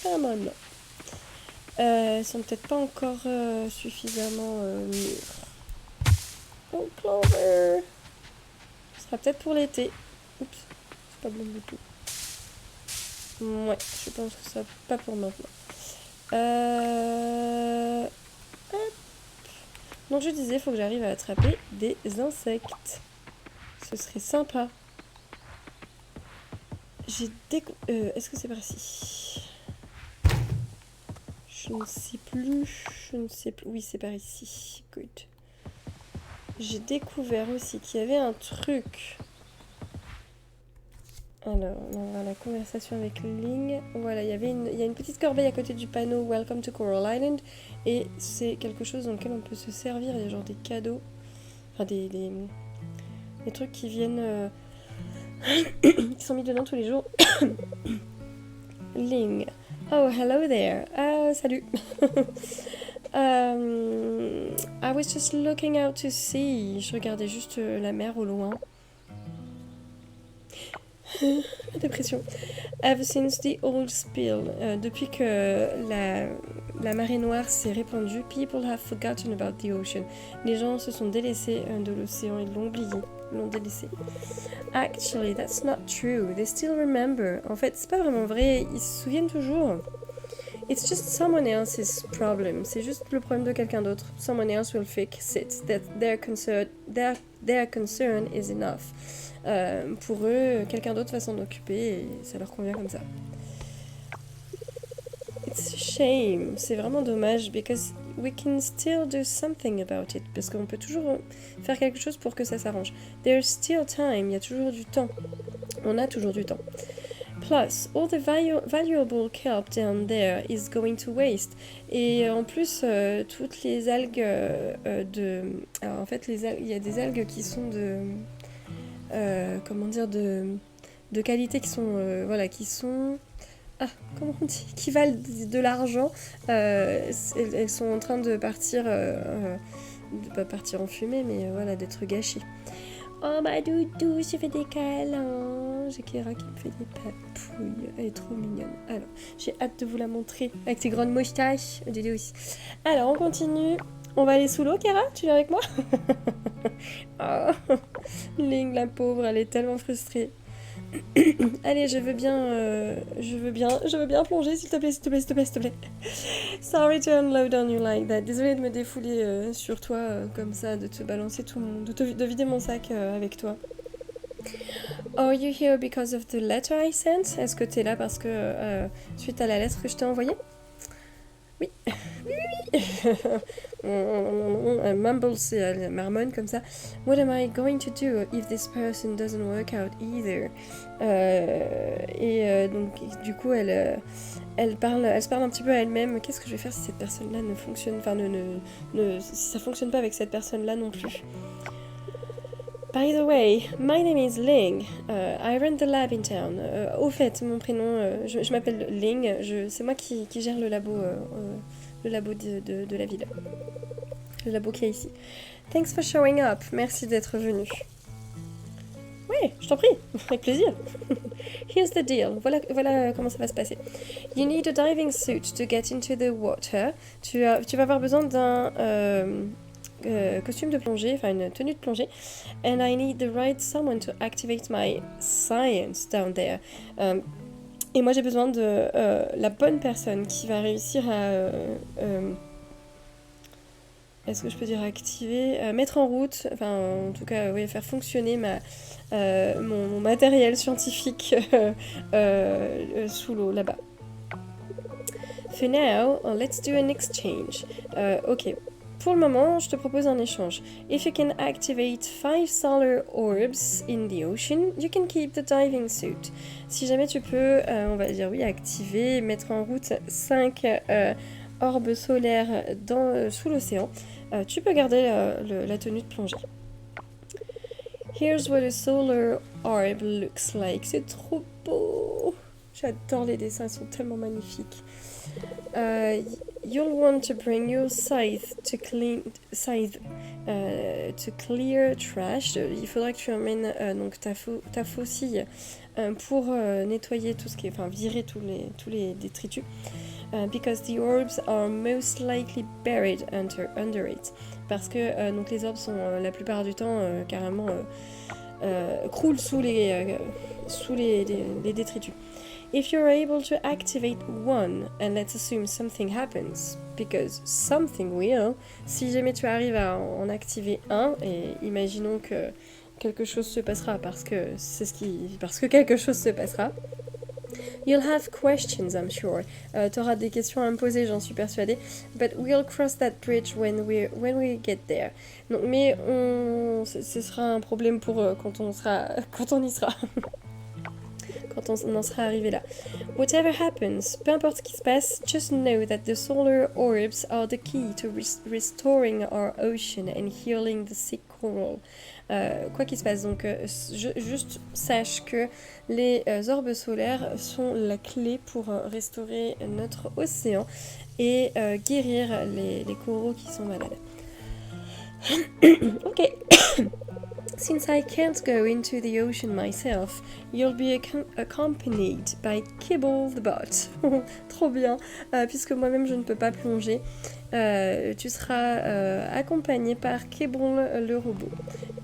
Apparemment non. Ils sont peut-être pas encore suffisamment mûrs. Oh, Clover! Ce sera peut-être pour l'été. Oups, c'est pas bon du tout. Ouais, je pense que ça pas pour maintenant. Hop. Donc je disais, il faut que j'arrive à attraper des insectes. Ce serait sympa. Est-ce que c'est par ici? Je ne sais plus. Je ne sais plus. Oui, c'est par ici. Good. J'ai découvert aussi qu'il y avait un truc. Alors, on va voir la conversation avec Ling. Voilà, il y a une petite corbeille à côté du panneau Welcome to Coral Island. Et c'est quelque chose dans lequel on peut se servir. Il y a genre des cadeaux. Enfin, des trucs qui viennent. Qui sont mis dedans tous les jours. Ling. Oh, hello there. Ah, salut. I was just looking out to sea. Je regardais juste la mer au loin. La dépression. Ever since the old spill, depuis que la marée noire s'est répandue, people have forgotten about the ocean. Les gens se sont délaissés de l'océan, ils l'ont oublié, ils l'ont délaissé. Actually, that's not true. They still remember. En fait, c'est pas vraiment vrai, ils se souviennent toujours. It's just someone else's problem. C'est juste le problème de quelqu'un d'autre. Someone else will fix it. That their concern is enough. Pour eux, quelqu'un d'autre va s'en occuper et ça leur convient comme ça. It's a shame. C'est vraiment dommage because we can still do something about it. Parce qu'on peut toujours faire quelque chose pour que ça s'arrange. There's still time. Il y a toujours du temps. On a toujours du temps. Plus, all the valuable kelp down there is going to waste. Et en plus, toutes les algues Alors en fait, il y a des algues qui sont comment dire, de qualité qui sont, voilà, qui sont... Ah, comment on dit? Qui valent de l'argent. Elles sont en train de partir... de pas partir en fumée, mais voilà, d'être gâchées. Oh ma doudou, je fais des câlins. J'ai Kira qui me fait des papouilles. Elle est trop mignonne. Alors, j'ai hâte de vous la montrer avec ses grandes moustaches. Dédé aussi. Alors, on continue. On va aller sous l'eau, Kira? Tu viens avec moi? Oh, Ling, la pauvre, elle est tellement frustrée. Allez, je veux bien plonger, s'il te plaît, s'il te plaît, s'il te plaît, s'il te plaît. Sorry to unload on you like that. Désolée de me défouler sur toi comme ça, de te balancer tout mon... de vider mon sac avec toi. Are you here because of the letter I sent? Est-ce que t'es là parce que suite à la lettre que je t'ai envoyée? Oui. Oui. Elle mumble, elle marmonne comme ça. What am I going to do if this person doesn't work out either? Donc du coup elle se parle un petit peu à elle-même. Qu'est-ce que je vais faire si cette personne-là ne fonctionne, enfin si ça fonctionne pas avec cette personne-là non plus? By the way, my name is Ling. I run the lab in town. Au fait, mon prénom, je m'appelle Ling. C'est moi qui gère le labo de la ville. Le labo qu'il y a ici. Thanks for showing up. Merci d'être venu. Oui, je t'en prie, avec plaisir. Here's the deal. Voilà comment ça va se passer. You need a diving suit to get into the water. Tu vas avoir besoin d'un costume de plongée, enfin une tenue de plongée. And I need the right someone to activate my science down there. Et moi j'ai besoin de la bonne personne qui va réussir à... est-ce que je peux dire activer, mettre en route, enfin en tout cas oui, faire fonctionner mon matériel scientifique sous l'eau là-bas. For now, let's do an exchange. Ok, pour le moment, je te propose un échange. If you can activate 5 solar orbs in the ocean, you can keep the diving suit. Si jamais tu peux, on va dire oui, activer, mettre en route 5 orbes solaires sous l'océan, tu peux garder la tenue de plongée. Here's what a solar orb looks like. C'est trop beau. J'adore les dessins, ils sont tellement magnifiques. You'll want to bring your scythe to clear trash. Il faudra que tu emmènes donc ta faucille pour nettoyer tout ce qui est, enfin virer tous les détritus. Because the orbs are most likely buried under it. Parce que donc les orbes sont la plupart du temps carrément croulent sous les détritus. If you're able to activate one, and let's assume something happens, because something will, si jamais tu arrives à en activer un, et imaginons que quelque chose se passera parce que quelque chose se passera, you'll have questions, I'm sure. T'auras des questions à me poser, j'en suis persuadée. But we'll cross that bridge when we get there. Donc, mais ce sera un problème pour quand on y sera. Quand on en sera arrivé là. Whatever happens, peu importe ce qui se passe, just know that the solar orbs are the key to restoring our ocean and healing the sick coral. Quoi qu'il se passe, donc juste sache que les orbes solaires sont la clé pour restaurer notre océan et guérir les coraux qui sont malades. Ok. Since I can't go into the ocean myself, you'll be accompanied by Kibble the bot. Trop bien, puisque moi-même je ne peux pas plonger. Tu seras accompagné par Kibble le robot.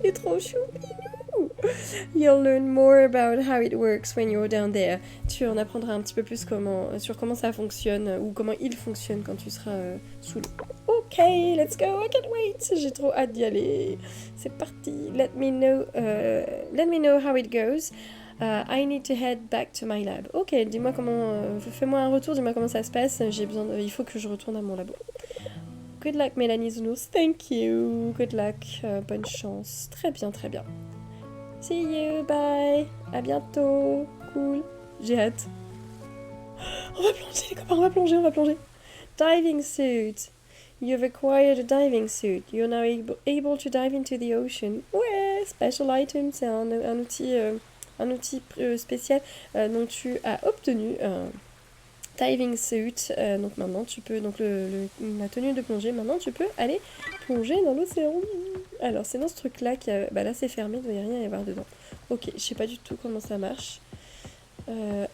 Il est trop chou. You'll learn more about how it works when you're down there. Tu en apprendras un petit peu plus sur comment ça fonctionne ou comment il fonctionne quand tu seras sous l'eau. Ok, let's go, I can't wait. J'ai trop hâte d'y aller. C'est parti. Let me know how it goes. I need to head back to my lab. Ok, dis-moi fais-moi un retour, dis-moi comment ça se passe. Il faut que je retourne à mon labo. Good luck, Mélanie Zounours. Thank you. Good luck. Bonne chance. Très bien, très bien. See you, bye. À bientôt. Cool. J'ai hâte. On va plonger, les copains, on va plonger. Diving suit. You've acquired a diving suit. You're now able to dive into the ocean. Ouais, special item, c'est un outil spécial. Donc tu as obtenu un diving suit. Donc maintenant tu peux, donc la tenue de plongée, maintenant tu peux aller plonger dans l'océan. Alors c'est dans ce truc là là c'est fermé, il ne doit rien y avoir dedans. Ok, je sais pas du tout comment ça marche.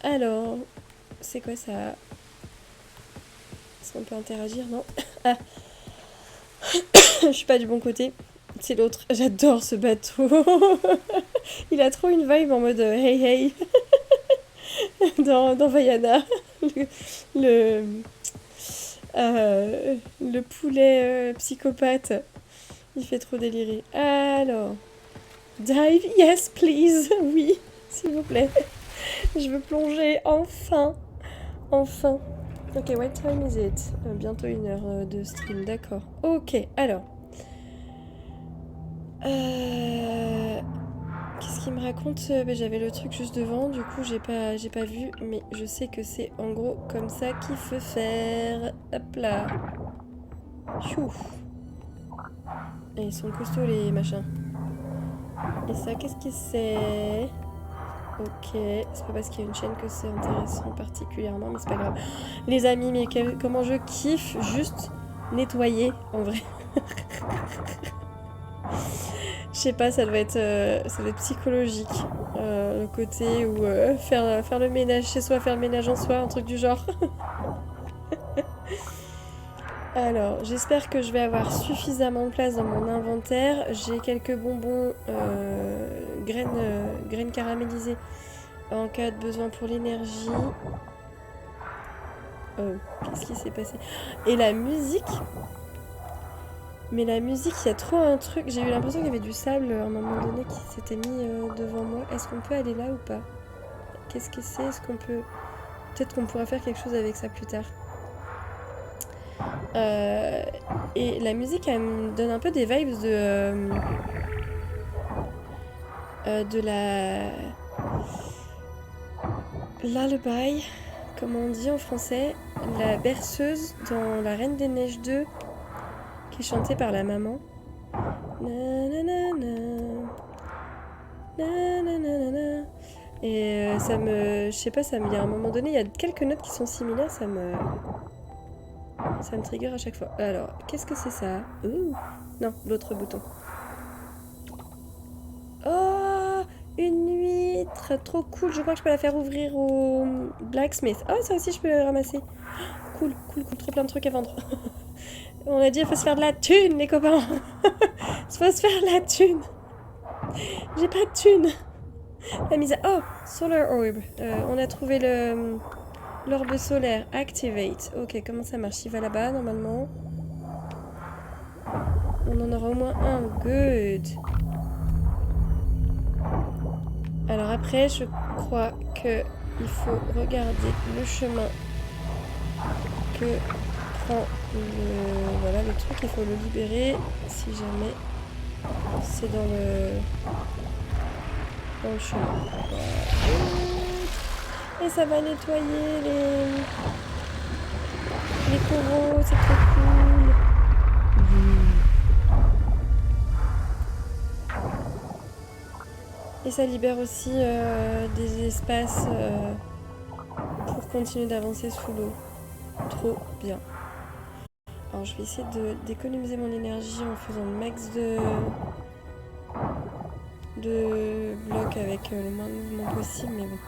Alors, c'est quoi ça? Est-ce qu'on peut interagir? Non. Ah. Je suis pas du bon côté. C'est l'autre. J'adore ce bateau. Il a trop une vibe en mode hey hey. dans Vaiana. Le poulet psychopathe. Il fait trop délirer. Alors. Dive, yes please. Oui, s'il vous plaît. Je veux plonger, enfin. Ok, what time is it? Bientôt 1 heure de stream, d'accord. Ok, alors. Qu'est-ce qu'il me raconte? J'avais le truc juste devant, du coup j'ai pas vu, mais je sais que c'est en gros comme ça qu'il faut faire. Hop là. Chou. Et ils sont costauds les machins. Et ça, qu'est-ce que c'est? Ok, c'est pas parce qu'il y a une chaîne que c'est intéressant particulièrement, mais c'est pas grave. Les amis, mais comment je kiffe juste nettoyer, en vrai. Je sais pas, ça doit être psychologique. Le côté où faire le ménage chez soi, faire le ménage en soi, un truc du genre. Alors, j'espère que je vais avoir suffisamment de place dans mon inventaire. J'ai quelques bonbons graines caramélisées en cas de besoin pour l'énergie. Oh, qu'est-ce qui s'est passé? Et la musique? Mais la musique, il y a trop un truc. J'ai eu l'impression qu'il y avait du sable à un moment donné qui s'était mis devant moi. Est-ce qu'on peut aller là ou pas? Qu'est-ce que c'est? Est-ce qu'on peut... Peut-être qu'on pourra faire quelque chose avec ça plus tard. Et la musique, elle me donne un peu des vibes de la... Lullaby, comme on dit en français. La berceuse dans La Reine des Neiges 2, qui est chantée par la maman. Et ça me... Je sais pas, ça me... Il y a un moment donné, il y a quelques notes qui sont similaires, ça me trigger à chaque fois. Alors, qu'est-ce que c'est ça? Ouh. Non, l'autre bouton. Oh, une huître, trop cool. Je crois que je peux la faire ouvrir au blacksmith. Oh, ça aussi, je peux le ramasser. Cool, cool, cool. Trop plein de trucs à vendre. On a dit, il faut se faire de la thune, les copains. Il faut se faire de la thune. J'ai pas de thune. La mise à... Oh, Solar Orb. On a trouvé l'orbe solaire. Activate. Ok, comment ça marche? Il va là-bas, normalement. On en aura au moins un. Good. Alors après, je crois qu'il faut regarder le chemin que prend voilà, le truc. Il faut le libérer si jamais c'est dans le chemin. Et ça va nettoyer les coraux, c'est trop cool. Et ça libère aussi des espaces pour continuer d'avancer sous l'eau. Trop bien. Alors je vais essayer d'économiser mon énergie en faisant le max de blocs avec le moins de mouvement possible, mais bon.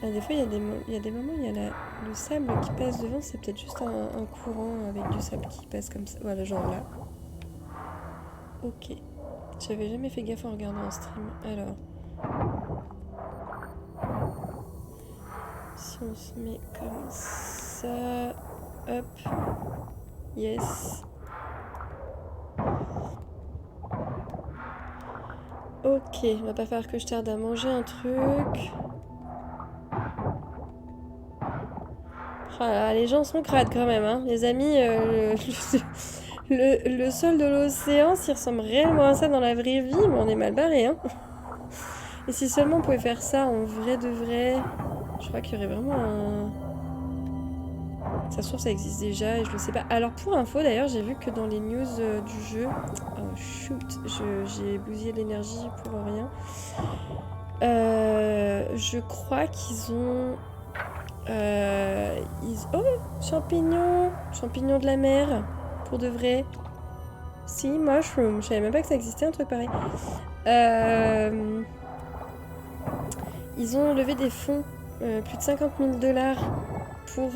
Ah, des fois il y a des moments où il y a le sable qui passe devant, c'est peut-être juste un courant avec du sable qui passe comme ça. Voilà, genre là. Ok. J'avais jamais fait gaffe en regardant un stream. Alors. Si on se met comme ça. Hop. Yes. Ok, il va pas falloir que je tarde à manger un truc. Oh là là, les gens sont crades quand même, hein. Les amis, le sol de l'océan, s'il ressemble réellement à ça dans la vraie vie, mais on est mal barré, hein. Et si seulement on pouvait faire ça en vrai de vrai, je crois qu'il y aurait vraiment un... Ça se trouve, ça existe déjà et je le sais pas. Alors pour info, d'ailleurs, j'ai vu que dans les news du jeu... Oh shoot, j'ai bousillé l'énergie pour rien. Je crois qu'ils ont... Oh, champignons de la mer, pour de vrai. Si, mushroom, je savais même pas que ça existait un truc pareil. Ils ont levé des fonds, plus de 50 000 $ pour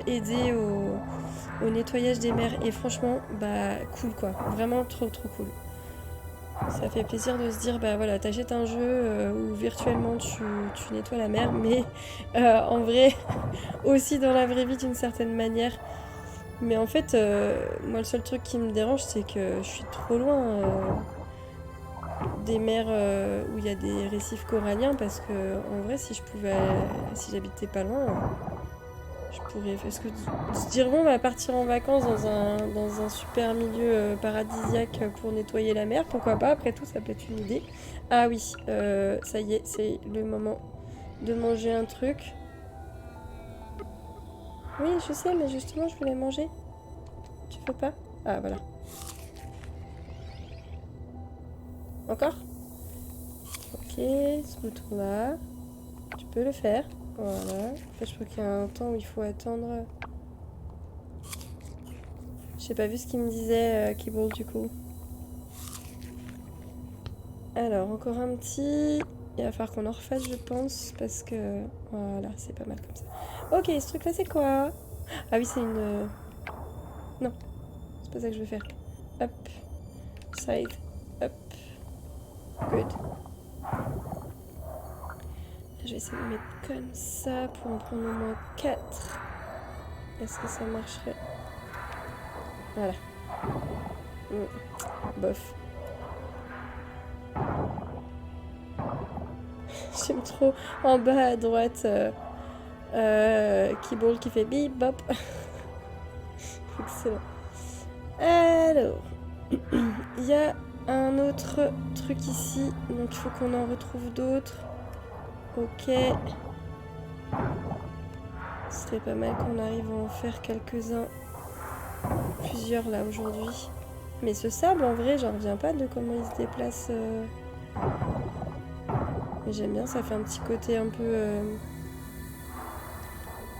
aider au nettoyage des mers. Et franchement, bah cool quoi, vraiment trop trop cool. Ça fait plaisir de se dire, bah voilà, t'achètes un jeu où virtuellement tu nettoies la mer, mais en vrai, aussi dans la vraie vie d'une certaine manière. Mais en fait, moi le seul truc qui me dérange, c'est que je suis trop loin des mers où il y a des récifs coralliens, parce que en vrai, si j'habitais pas loin, je pourrais... Parce que se dire, bon, on va partir en vacances dans un super milieu paradisiaque pour nettoyer la mer, pourquoi pas, après tout, ça peut être une idée. Ah oui, ça y est, c'est le moment de manger un truc. Oui, je sais, mais justement, je voulais manger. Tu veux pas? Ah, voilà. Encore? Ok. Ok, ce bouton-là. Tu peux le faire. Voilà. En fait, je crois qu'il y a un temps où il faut attendre. J'ai pas vu ce qu'il me disait, Keyboard, du coup. Alors, encore un petit. Il va falloir qu'on en refasse, je pense, parce que... Voilà, c'est pas mal comme ça. Ok, ce truc-là, c'est quoi? Ah oui, c'est une... Non, c'est pas ça que je veux faire. Hop. Side. Hop. Good. Je vais essayer de mettre comme ça pour en prendre au moins 4. Est-ce que ça marcherait? Voilà. Bof. J'aime trop en bas à droite Keyboard qui fait bip bop. Excellent. Alors, il y a un autre truc ici, donc il faut qu'on en retrouve d'autres. Ok. Ce serait pas mal qu'on arrive à en faire quelques-uns. Plusieurs là aujourd'hui. Mais ce sable, en vrai, j'en reviens pas de comment il se déplace. Mais j'aime bien, ça fait un petit côté un peu...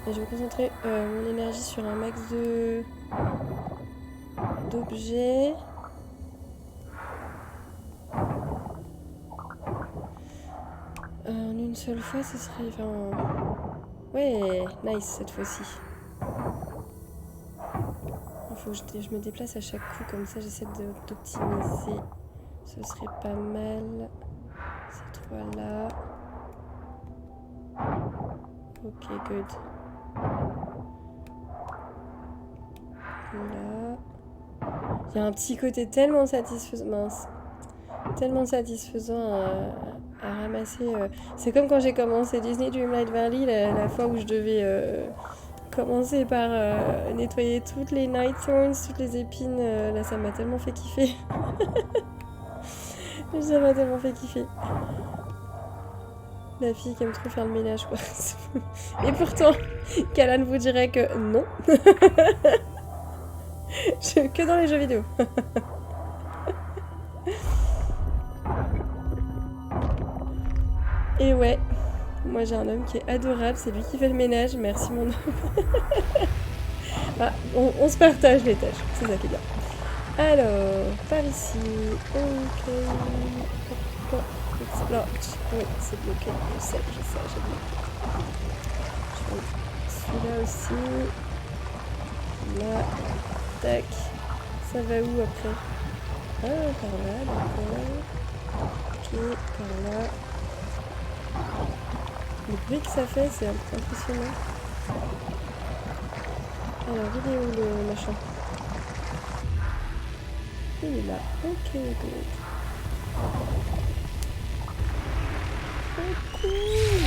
Et je vais concentrer mon énergie sur un max d'objets. En une seule fois, ce serait... Enfin... Ouais, nice cette fois-ci. Il faut que je me déplace à chaque coup, comme ça j'essaie d'optimiser. Ce serait pas mal. Ces trois-là. Ok, good. Là. Il y a un petit côté tellement satisfaisant. Mince. Tellement satisfaisant à ramasser. C'est comme quand j'ai commencé Disney Dreamlight Valley, la fois où je devais commencer par nettoyer toutes les night thorns, toutes les épines. Là, ça m'a tellement fait kiffer. Ça m'a tellement fait kiffer. La fille qui aime trop faire le ménage, quoi. Et pourtant, Callan vous dirait que non. Que dans les jeux vidéo. Et ouais, moi j'ai un homme qui est adorable, c'est lui qui fait le ménage, merci mon homme. Ah, on se partage les tâches, c'est ça qui est bien. Alors, par ici, ok. It's blocked. Oui, c'est bloqué, je sais, j'ai vu. Celui-là aussi. Là, tac. Ça va où après? Ah, par là, d'accord. Ok, par là. Le bruit que ça fait, c'est impressionnant. Alors, il est où le machin? Il est là. Ok, good. Oh, cool.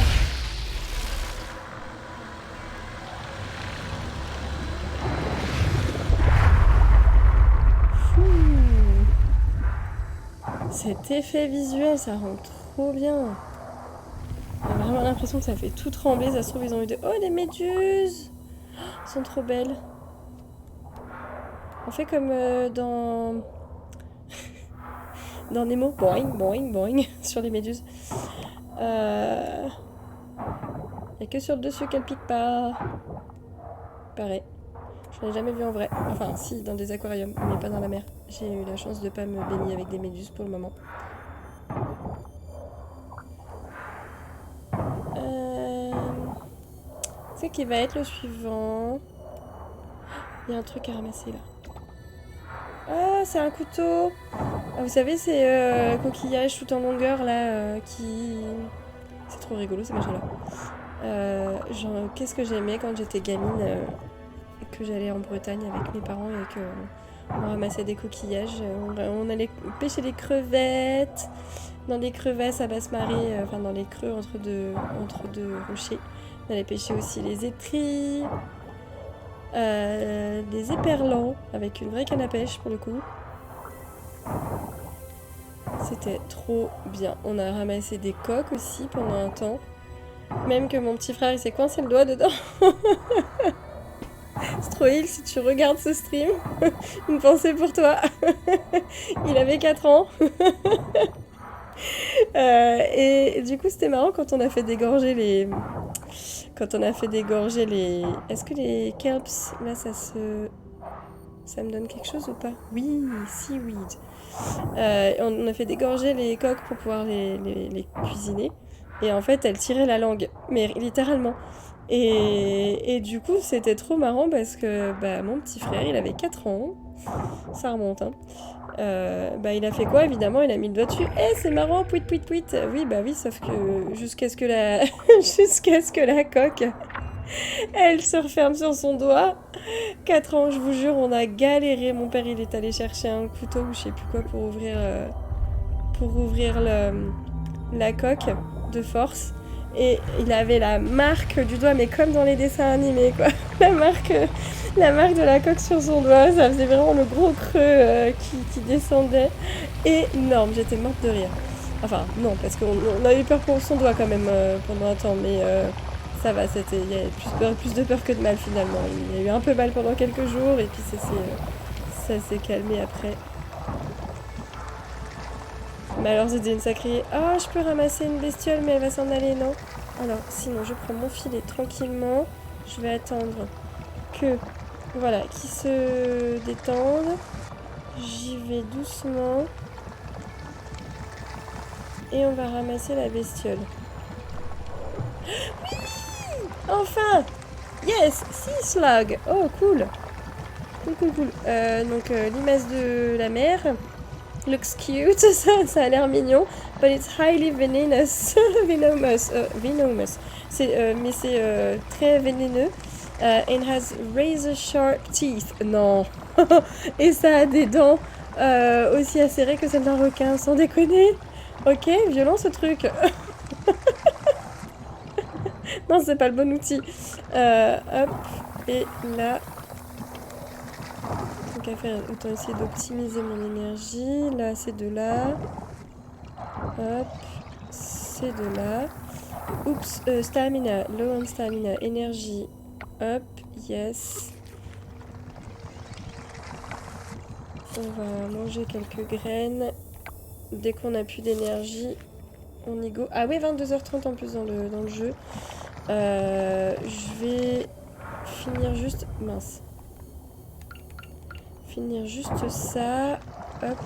Cet effet visuel, ça rend trop bien. On a vraiment l'impression que ça fait tout trembler. Ça se trouve, ils ont eu de... Oh, des méduses! Elles sont trop belles. On fait comme dans... dans Nemo. Boing, boing, boing. Sur les méduses. Il n'y a que sur le dessus qu'elles piquent pas. Pareil. Je n'ai jamais vu en vrai. Enfin, si, dans des aquariums, mais pas dans la mer. J'ai eu la chance de pas me baigner avec des méduses pour le moment. C'est qui va être le suivant. Il y a un truc à ramasser là. Ah, c'est un couteau. Ah, vous savez, c'est coquillage tout en longueur là qui... C'est trop rigolo ces machins-là. Qu'est-ce que j'aimais quand j'étais gamine, que j'allais en Bretagne avec mes parents et qu'on ramassait des coquillages. On allait pêcher des crevettes dans des crevasses à basse-marée, enfin dans les creux entre deux rochers. On allait pêcher aussi les étrilles, des éperlans avec une vraie canne à pêche pour le coup. C'était trop bien. On a ramassé des coques aussi pendant un temps. Même que mon petit frère il s'est coincé le doigt dedans. Stroil, si tu regardes ce stream, une pensée pour toi. Il avait 4 ans. Et du coup, c'était marrant quand on a fait dégorger les... Quand on a fait dégorger les... Est-ce que les kelps, là, ça me donne quelque chose ou pas? Oui, seaweed. On a fait dégorger les coques pour pouvoir les cuisiner. Et en fait, elles tiraient la langue, mais littéralement. Et du coup, c'était trop marrant parce que bah, mon petit frère, il avait 4 ans. Ça remonte, hein. Bah, il a fait quoi évidemment? Il a mis le doigt dessus. Eh, c'est marrant, pouit pouit pouit. Oui, bah oui, sauf que jusqu'à ce que la, jusqu'à ce que la coque, elle se referme sur son doigt. 4 ans, je vous jure, on a galéré. Mon père, il est allé chercher un couteau ou je sais plus quoi pour ouvrir la coque de force. Et il avait la marque du doigt, mais comme dans les dessins animés, quoi. La marque, la marque de la coque sur son doigt, ça faisait vraiment le gros creux qui descendait. Énorme, j'étais morte de rire. Enfin, non, parce qu'on a eu peur pour son doigt quand même pendant un temps, mais ça va, il y avait plus de peur que de mal finalement. Il a eu un peu mal pendant quelques jours, et puis ça s'est calmé après. Mais alors c'était une sacrée... Ah, je peux ramasser une bestiole, mais elle va s'en aller, non? Alors, sinon, je prends mon filet tranquillement. Je vais attendre que... Voilà, qu'il se détende. J'y vais doucement. Et on va ramasser la bestiole. Enfin! Yes! Sea slug! Oh, cool! Cool, cool, cool. Donc, limace de la mer. Looks cute, ça a l'air mignon. But it's highly venomous. Venomous. Mais c'est très vénéneux. And has razor sharp teeth. Non. Et ça a des dents aussi acérées que celles d'un requin, sans déconner. Ok, violent ce truc. Non, c'est pas le bon outil. Hop, et là. Donc à faire, autant essayer d'optimiser mon énergie. Là, c'est de là. Hop, c'est de là. Oups, stamina, low on stamina, énergie. Hop, yes. On va manger quelques graines. Dès qu'on a plus d'énergie, on y go. Ah ouais, 22h30 en plus dans le jeu. Je vais finir juste... Mince. Finir juste ça. Hop.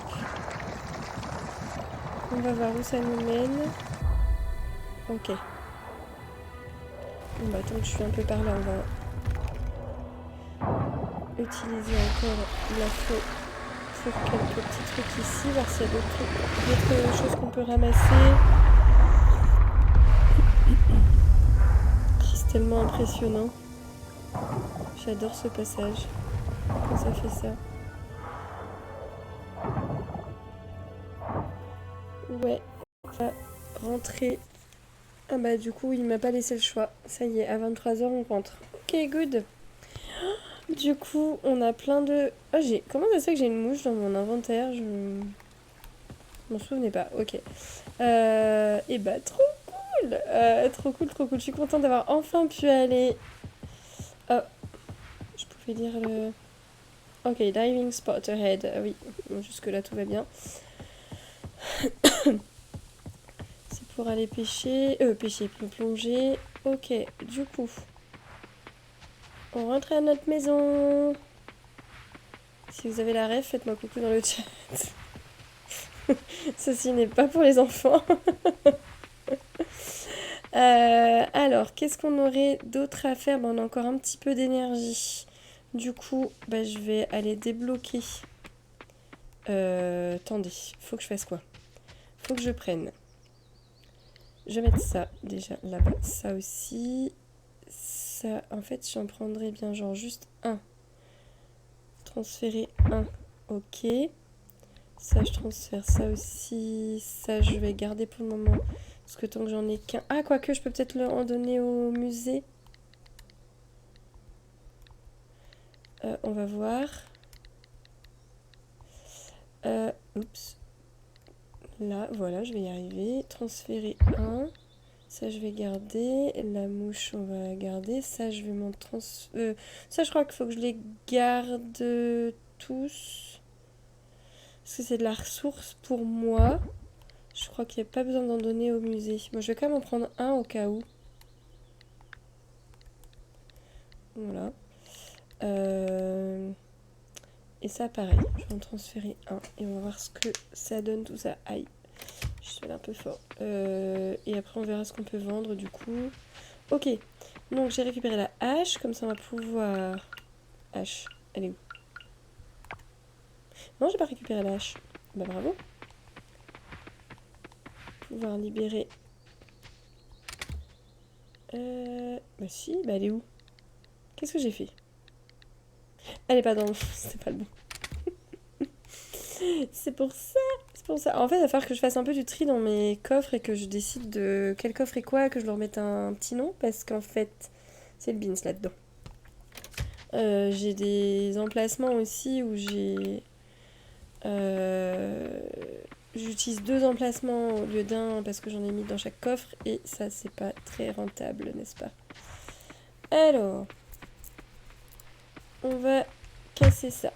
On va voir où ça nous mène. Ok. Bon bah tant que je suis un peu par là, on va utiliser encore la faux pour quelques petits trucs ici, voir s'il y a d'autres choses qu'on peut ramasser. C'est tellement impressionnant. J'adore ce passage. Quand ça fait ça. Ouais, on va rentrer. Ah bah du coup, il m'a pas laissé le choix. Ça y est, à 23h, on rentre. Ok, good. Du coup, on a plein de... Ah, comment ça se fait que j'ai une mouche dans mon inventaire? Je m'en souvenais pas. Ok. Et bah, trop cool. Trop cool, trop cool. Je suis contente d'avoir enfin pu aller... Oh, je pouvais lire le... Ok, diving spot ahead. Ah oui, jusque-là, tout va bien. C'est pour aller pêcher... plonger. Ok, du coup... On rentre à notre maison. Si vous avez la ref, faites-moi coucou dans le chat. Ceci n'est pas pour les enfants. Alors, qu'est-ce qu'on aurait d'autre à faire? On a encore un petit peu d'énergie. Du coup, je vais aller débloquer. Attendez, faut que je fasse quoi? Faut que je prenne. Je vais mettre ça déjà là-bas. Ça aussi. Ça, en fait, j'en prendrais bien genre juste un. Transférer un. Ok. Ça, je transfère ça aussi. Ça, je vais garder pour le moment. Parce que tant que j'en ai qu'un... Ah, quoique, je peux peut-être en donner au musée. On va voir. Oups. Là, voilà, je vais y arriver. Transférer un. Ça, je vais garder. La mouche, on va garder. Ça, je vais m'en transférer... ça, je crois qu'il faut que je les garde tous. Parce que c'est de la ressource pour moi. Je crois qu'il n'y a pas besoin d'en donner au musée. Moi, je vais quand même en prendre un au cas où. Voilà. Et ça, pareil. Je vais en transférer un. Et on va voir ce que ça donne tout ça. Aïe. Je suis allée un peu fort. Et après, on verra ce qu'on peut vendre du coup. Ok. Donc, j'ai récupéré la hache. Comme ça, on va pouvoir... Hache. Elle est où? Non, j'ai pas récupéré la hache. Bah, bravo. Pouvoir libérer... Bah si, bah elle est où? Qu'est-ce que j'ai fait? Elle est pas dans... C'est pas le bon. C'est pour ça. C'est pour ça. En fait, il va falloir que je fasse un peu du tri dans mes coffres et que je décide de quel coffre est quoi, que je leur mette un petit nom, parce qu'en fait, c'est le beans là-dedans. J'ai des emplacements aussi où j'ai... j'utilise 2 emplacements au lieu d'un parce que j'en ai mis dans chaque coffre et ça, c'est pas très rentable, n'est-ce pas? Alors, on va casser ça.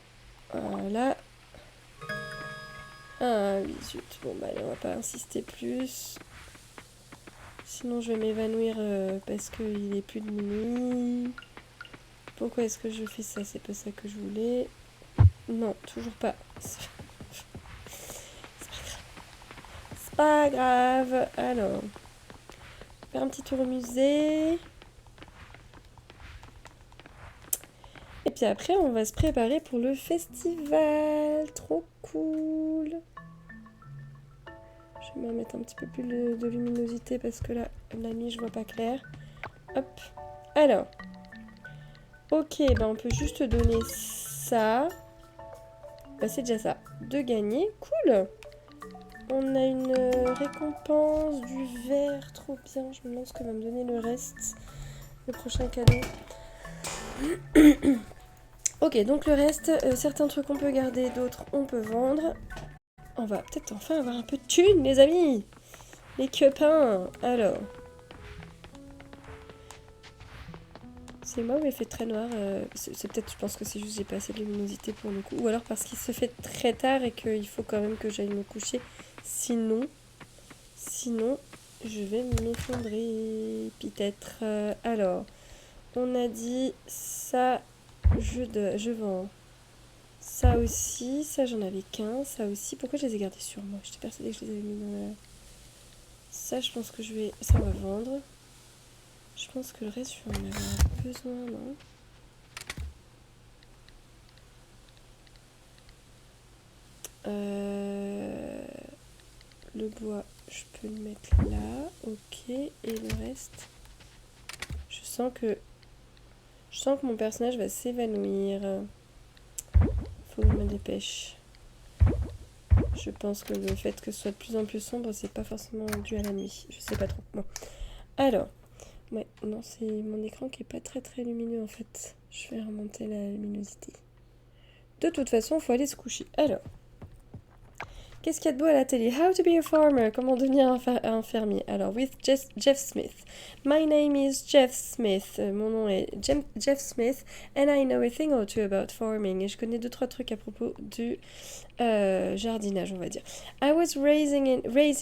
Voilà. Ah oui, zut. Bon, bah, allez, on va pas insister plus. Sinon, je vais m'évanouir parce qu'il est plus de minuit. Pourquoi est-ce que je fais ça? C'est pas ça que je voulais. Non, toujours pas. C'est pas grave. Alors, faire un petit tour au musée. Et puis après, on va se préparer pour le festival. Trop cool. Je vais me mettre un petit peu plus de luminosité parce que là, la nuit, je vois pas clair. Hop. Alors. Ok, bah on peut juste donner ça. Bah c'est déjà ça. De gagner. Cool. On a une récompense du verre. Trop bien. Je me demande ce que va me donner le reste. Le prochain cadeau. Ok, donc le reste, certains trucs on peut garder, d'autres on peut vendre. On va peut-être enfin avoir un peu de thunes, les amis. Les copains. Alors. C'est moi où il fait très noir. C'est peut-être, je pense que c'est juste j'ai pas assez de luminosité pour le coup. Ou alors parce qu'il se fait très tard et qu'il faut quand même que j'aille me coucher. Sinon, je vais m'effondrer. Peut-être. Alors, on a dit ça, je vends. Ça aussi, ça j'en avais qu'un. Ça aussi, pourquoi je les ai gardés sur moi? J'étais persuadée que je les avais mis dans la... Ça, je pense que je vais... Ça, on va vendre. Je pense que le reste, je vais en avoir besoin, non? Le bois, je peux le mettre là. Ok. Et le reste, je sens que mon personnage va s'évanouir. Faut que je me dépêche. Je pense que le fait que ce soit de plus en plus sombre, c'est pas forcément dû à la nuit. Je sais pas trop. Bon. Alors. Ouais, non, c'est mon écran qui est pas très très lumineux en fait. Je vais remonter la luminosité. De toute façon, il faut aller se coucher. Alors. Qu'est-ce qu'il y a de beau à la télé? How to be a farmer. Comment devenir un fermier. Alors, with Jeff Smith. My name is Jeff Smith. Mon nom est Jeff Smith. And I know a thing or two about farming. Et je connais 2-3 trucs à propos du jardinage, on va dire. I was raised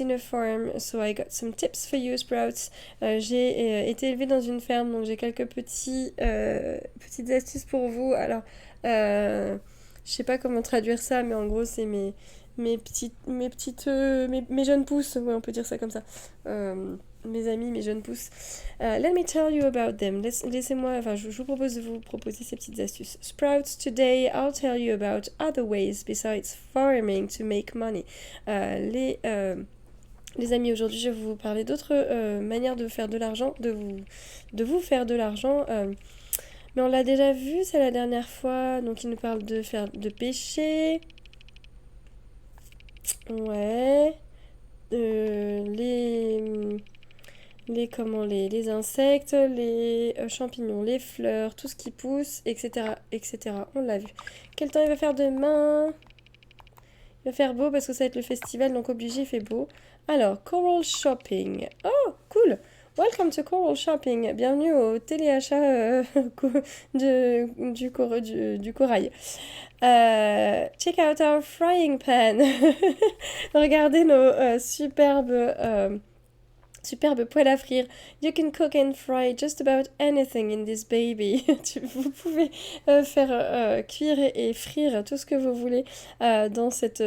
in a farm, so I got some tips for you, Sprouts. J'ai été élevée dans une ferme, donc j'ai quelques petites astuces pour vous. Alors, je sais pas comment traduire ça, mais en gros, c'est mes jeunes pousses, ouais, on peut dire ça comme ça. Mes amis, mes jeunes pousses. Let me tell you about them. Laissez-moi, enfin, je vous propose de vous proposer ces petites astuces. Sprouts, today I'll tell you about other ways besides farming to make money. Les amis, aujourd'hui, je vais vous parler d'autres manières de faire de l'argent, de vous faire de l'argent. Mais on l'a déjà vu, c'est la dernière fois. Donc, il nous parle de pêcher. Ouais. Les insectes, les champignons, les fleurs, tout ce qui pousse, etc. etc. On l'a vu. Quel temps il va faire demain? Il va faire beau parce que ça va être le festival, donc obligé, il fait beau. Alors, Coral Shopping. Oh, cool! Welcome to Coral Shopping. Bienvenue au téléachat du corail. Check out our frying pan. Regardez nos superbes poêles à frire. You can cook and fry just about anything in this baby. Vous pouvez cuire et frire tout ce que vous voulez dans cette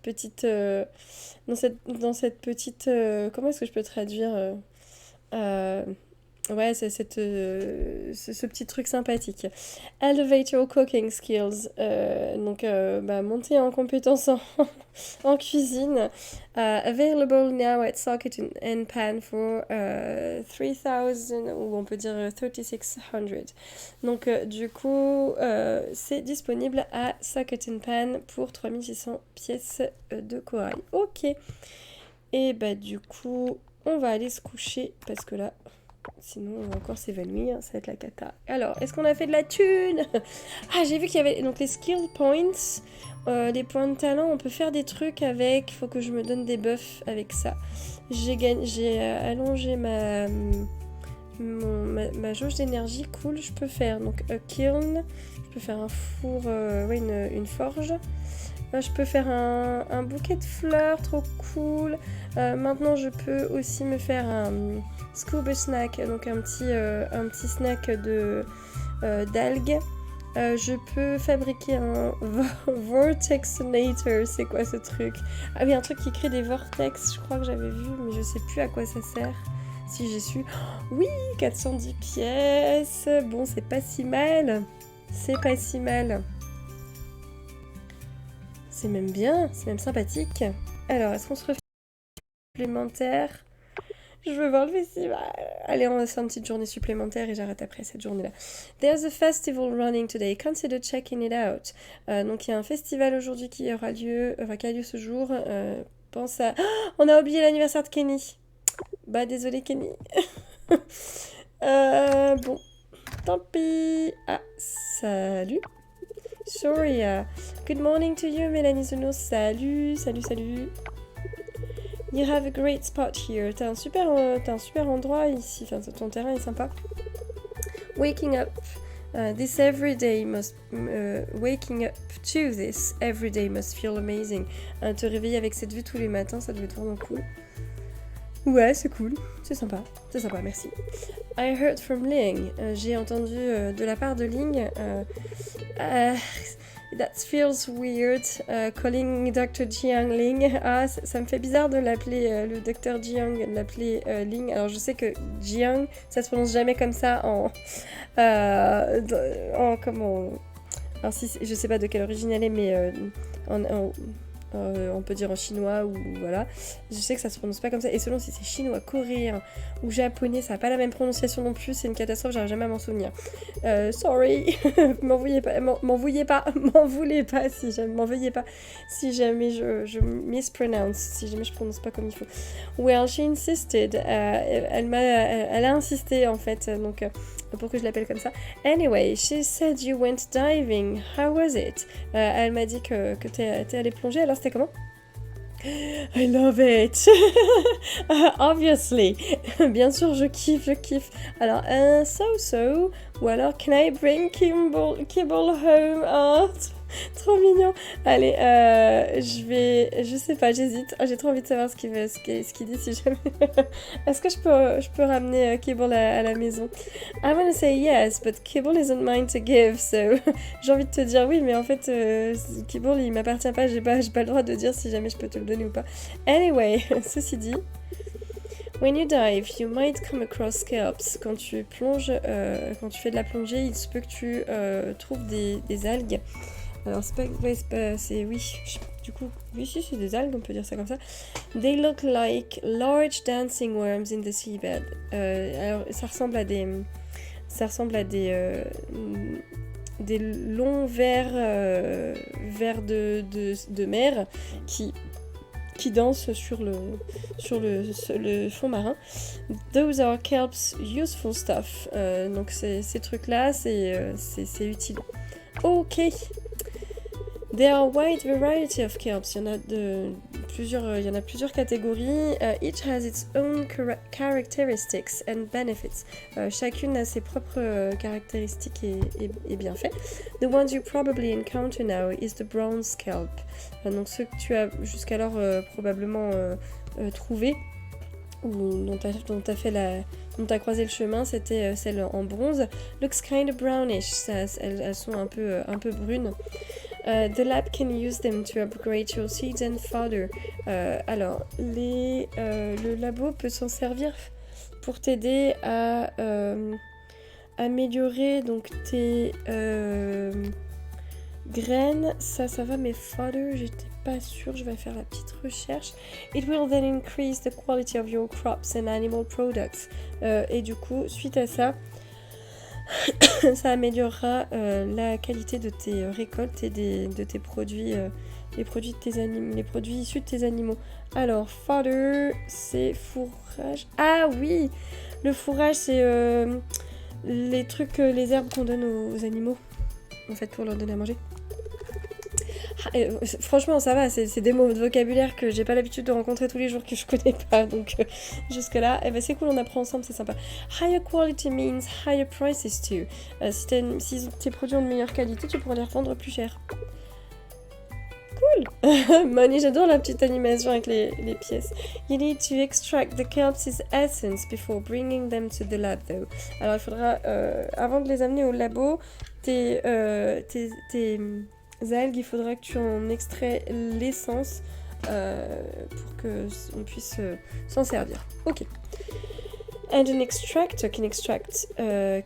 petite... dans cette petite... comment est-ce que je peux traduire euh, ouais, c'est ce petit truc sympathique. Elevate your cooking skills. Monter en compétences en cuisine. Available now at Socket and Pan for 3000, ou on peut dire 3600. Donc, c'est disponible à Socket and Pan pour 3600 pièces de corail. Ok. Et du coup, on va aller se coucher parce que là, sinon on va encore s'évanouir, ça va être la cata. Alors, est-ce qu'on a fait de la thune? Ah, j'ai vu qu'il y avait donc les skill points, les points de talent, on peut faire des trucs avec, faut que je me donne des buffs avec ça. J'ai allongé ma jauge d'énergie, cool, je peux faire donc a kiln, je peux faire un four, une forge. Je peux faire un bouquet de fleurs, trop cool. Maintenant, je peux aussi me faire un scuba snack, donc un petit snack d'algues. Je peux fabriquer un vortexinator. C'est quoi ce truc? Ah oui, un truc qui crée des vortex, je crois que j'avais vu, mais je sais plus à quoi ça sert. Si j'ai su. Oui, 410 pièces. Bon, c'est pas si mal. C'est pas si mal. C'est même bien, c'est même sympathique. Alors, est-ce qu'on se refait supplémentaire? Je veux voir le festival. Allez, on va faire une petite journée supplémentaire et j'arrête après cette journée-là. There's a festival running today. Consider checking it out. Donc, il y a un festival aujourd'hui qui a lieu ce jour. Pense à... Oh, on a oublié l'anniversaire de Kenny. Bah, désolé Kenny. Bon, tant pis. Ah, salut. Sorry. Good morning to you, Mélanie Zuno. Salut. You have a great spot here. T'as un super endroit ici. Enfin, ton terrain est sympa. Waking up to this everyday must feel amazing. Te réveiller avec cette vue tous les matins, ça doit être vraiment cool. Ouais, c'est cool. C'est sympa, merci. I heard from Ling. J'ai entendu de la part de Ling. That feels weird, calling Dr. Jiang Ling. Ah, ça me fait bizarre de l'appeler, le Dr. Jiang, de l'appeler Ling. Alors, je sais que Jiang, ça se prononce jamais comme ça comment... Alors, je sais pas de quelle origine elle est, mais on peut dire en chinois ou voilà. Je sais que ça se prononce pas comme ça. Et selon si c'est chinois, coréen ou japonais, ça n'a pas la même prononciation non plus. C'est une catastrophe, j'arrive jamais à m'en souvenir. Sorry, m'en voulez pas si jamais je mispronounce, si jamais je prononce pas comme il faut. Well, she insisted. Elle a insisté en fait, donc pour que je l'appelle comme ça. Anyway, she said you went diving. How was it? Elle m'a dit que t'es allée plonger. Alors c'était comment? I love it. Obviously. Bien sûr, je kiffe. Alors, so. Ou alors, can I bring Kibble home? Oh, trop mignon. Allez, je sais pas, j'hésite. Oh, j'ai trop envie de savoir ce qu'il dit si jamais. Est-ce que je peux ramener Kibble à la maison? I wanna say yes, but Kibble isn't mine to give, so j'ai envie de te dire oui, mais en fait, Kibble il m'appartient pas, j'ai pas le droit de dire si jamais je peux te le donner ou pas. Anyway, ceci dit. When you dive, you might come across scalps. Quand tu plonges, quand tu fais de la plongée, il se peut que tu trouves des algues. Alors c'est des algues, on peut dire ça comme ça. They look like large dancing worms in the seabed. Alors ça ressemble à des longs vers de mer qui dansent sur le fond marin. Those are kelp's useful stuff. Donc ces trucs-là, c'est utile. Ok. There are a wide variety of kelps. Il y en a plusieurs catégories. Each has its own characteristics and benefits. Chacune a ses propres caractéristiques et bienfaits. The ones you probably encounter now is the bronze kelp. Donc ceux que tu as jusqu'alors probablement trouvé ou dont t'as croisé le chemin, c'était celle en bronze. Looks kind of brownish. Elles sont un peu brunes. The lab can use them to upgrade your seeds and fodder. Alors, le labo peut s'en servir pour t'aider à améliorer donc tes graines. Ça va, mais fodder, j'étais pas sûre, je vais faire la petite recherche. It will then increase the quality of your crops and animal products. Et du coup, suite à ça, ça améliorera la qualité de tes récoltes et de tes produits, les produits issus de tes animaux. Alors, fodder, c'est fourrage. Ah oui, le fourrage, c'est les trucs, les herbes qu'on donne aux animaux, en fait, pour leur donner à manger. Franchement, ça va, c'est des mots de vocabulaire que j'ai pas l'habitude de rencontrer tous les jours, que je connais pas, donc jusque-là, c'est cool, on apprend ensemble, c'est sympa. Higher quality means higher prices too. Si tes produits ont de meilleure qualité, tu pourras les revendre plus cher. Cool. Money, j'adore la petite animation avec les pièces. You need to extract the kelp's essence before bringing them to the lab though. Alors il faudra, avant de les amener au labo, tes algues, il faudra que tu en extrais l'essence pour qu'on puisse s'en servir. Ok. And an extractor can extract